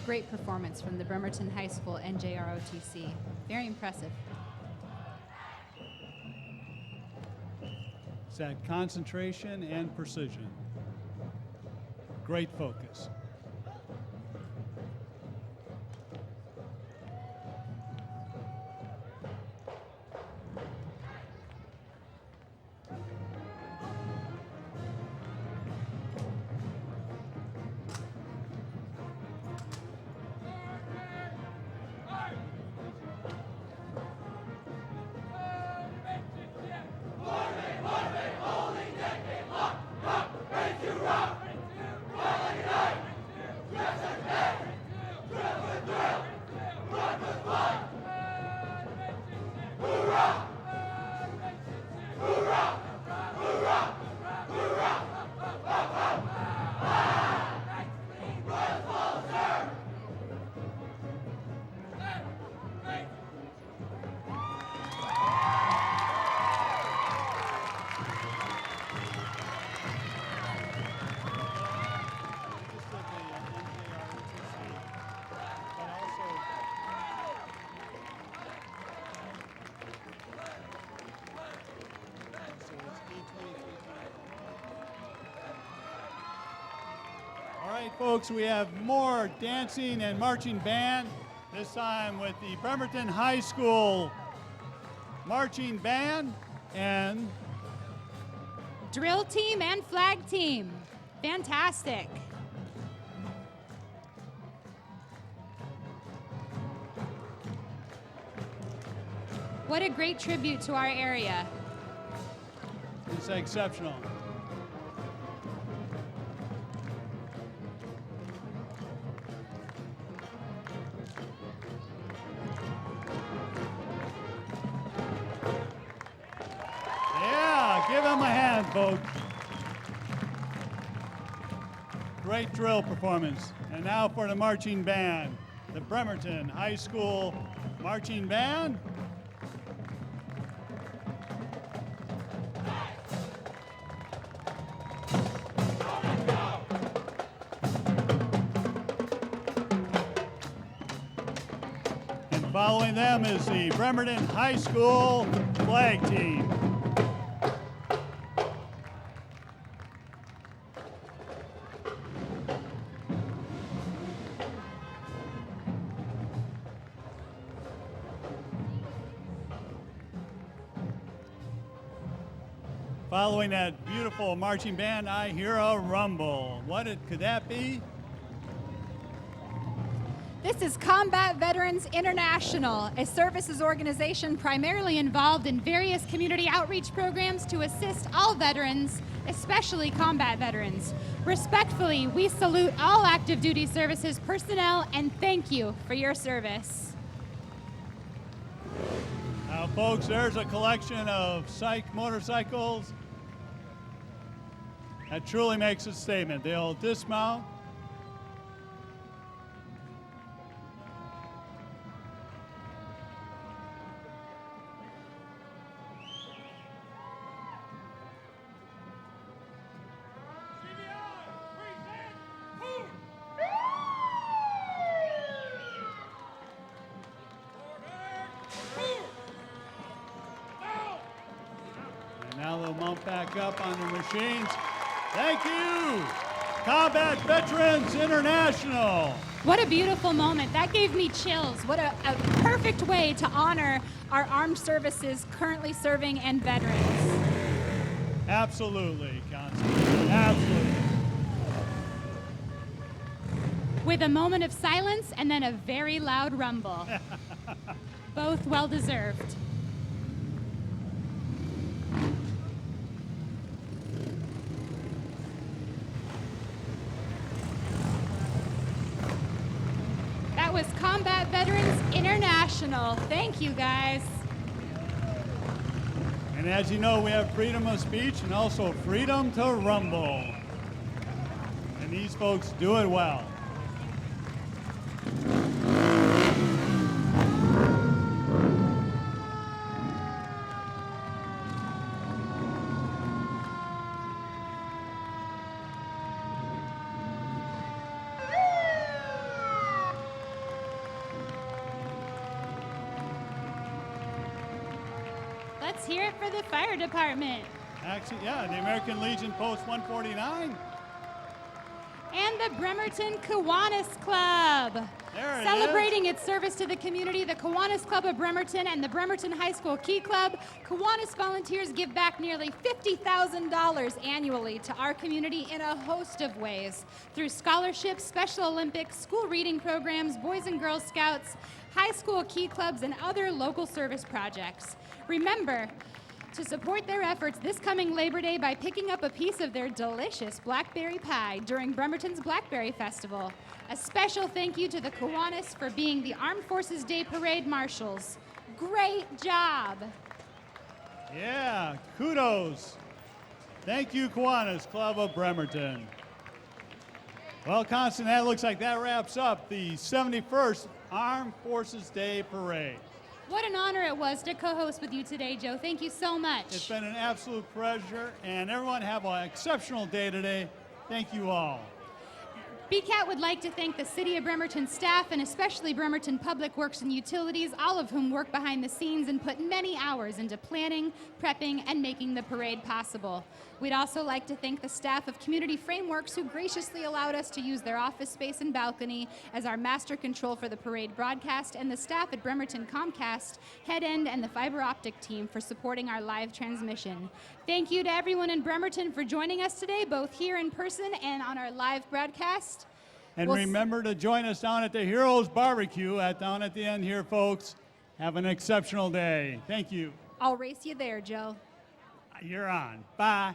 Great performance from the Bremerton High School NJROTC. Very impressive. It's that concentration and precision. Great focus. All right, folks, we have more dancing and marching band, this time with the Bremerton High School marching band and Drill team and flag team. Fantastic. What a great tribute to our area. it's exceptional. folks. Great drill performance. And now for the marching band, the Bremerton High School Marching Band. And following them is the Bremerton High School Flag Team. Following that beautiful marching band, I hear a rumble. Could that be? This is Combat Veterans International, a services organization primarily involved in various community outreach programs to assist all veterans, especially combat veterans. Respectfully, we salute all active duty services personnel and thank you for your service. Now, folks, there's a collection of motorcycles that truly makes a statement. They'll dismount. And now they'll mount back up on their machines. Thank you, Combat Veterans International. What a beautiful moment. That gave me chills. What a perfect way to honor our armed services currently serving and veterans. Absolutely, Constance. Absolutely. With a moment of silence and then a very loud rumble. Both well-deserved. That was Combat Veterans International. Thank you, guys. And as you know, we have freedom of speech and also freedom to rumble. And these folks do it well. Let's hear it for the fire department. Actually, yeah, the American Legion Post 149. And the Bremerton Kiwanis Club. There it Celebrating its service to the community, the Kiwanis Club of Bremerton and the Bremerton High School Key Club, Kiwanis volunteers give back nearly $50,000 annually to our community in a host of ways, through scholarships, Special Olympics, school reading programs, Boys and Girls Scouts, high school key clubs, and other local service projects. Remember to support their efforts this coming Labor Day by picking up a piece of their delicious blackberry pie during Bremerton's Blackberry Festival. A special thank you to the Kiwanis for being the Armed Forces Day Parade Marshals. Great job. Yeah, kudos. Thank you, Kiwanis Club of Bremerton. Well, Constance, that looks like that wraps up the 71st Armed Forces Day Parade. What an honor it was to co-host with you today, Joe. Thank you so much. It's been an absolute pleasure, and everyone have an exceptional day today. Thank you all. BKAT would like to thank the City of Bremerton staff and especially Bremerton Public Works and Utilities, all of whom work behind the scenes and put many hours into planning, prepping, and making the parade possible. We'd also like to thank the staff of Community Frameworks who graciously allowed us to use their office space and balcony as our master control for the parade broadcast, and the staff at Bremerton Comcast, Head End, and the fiber optic team for supporting our live transmission. Thank you to everyone in Bremerton for joining us today, both here in person and on our live broadcast. And remember to join us down at the Heroes Barbecue down at the end here, folks. Have an exceptional day. Thank you. I'll race you there, Joe. You're on. Bye.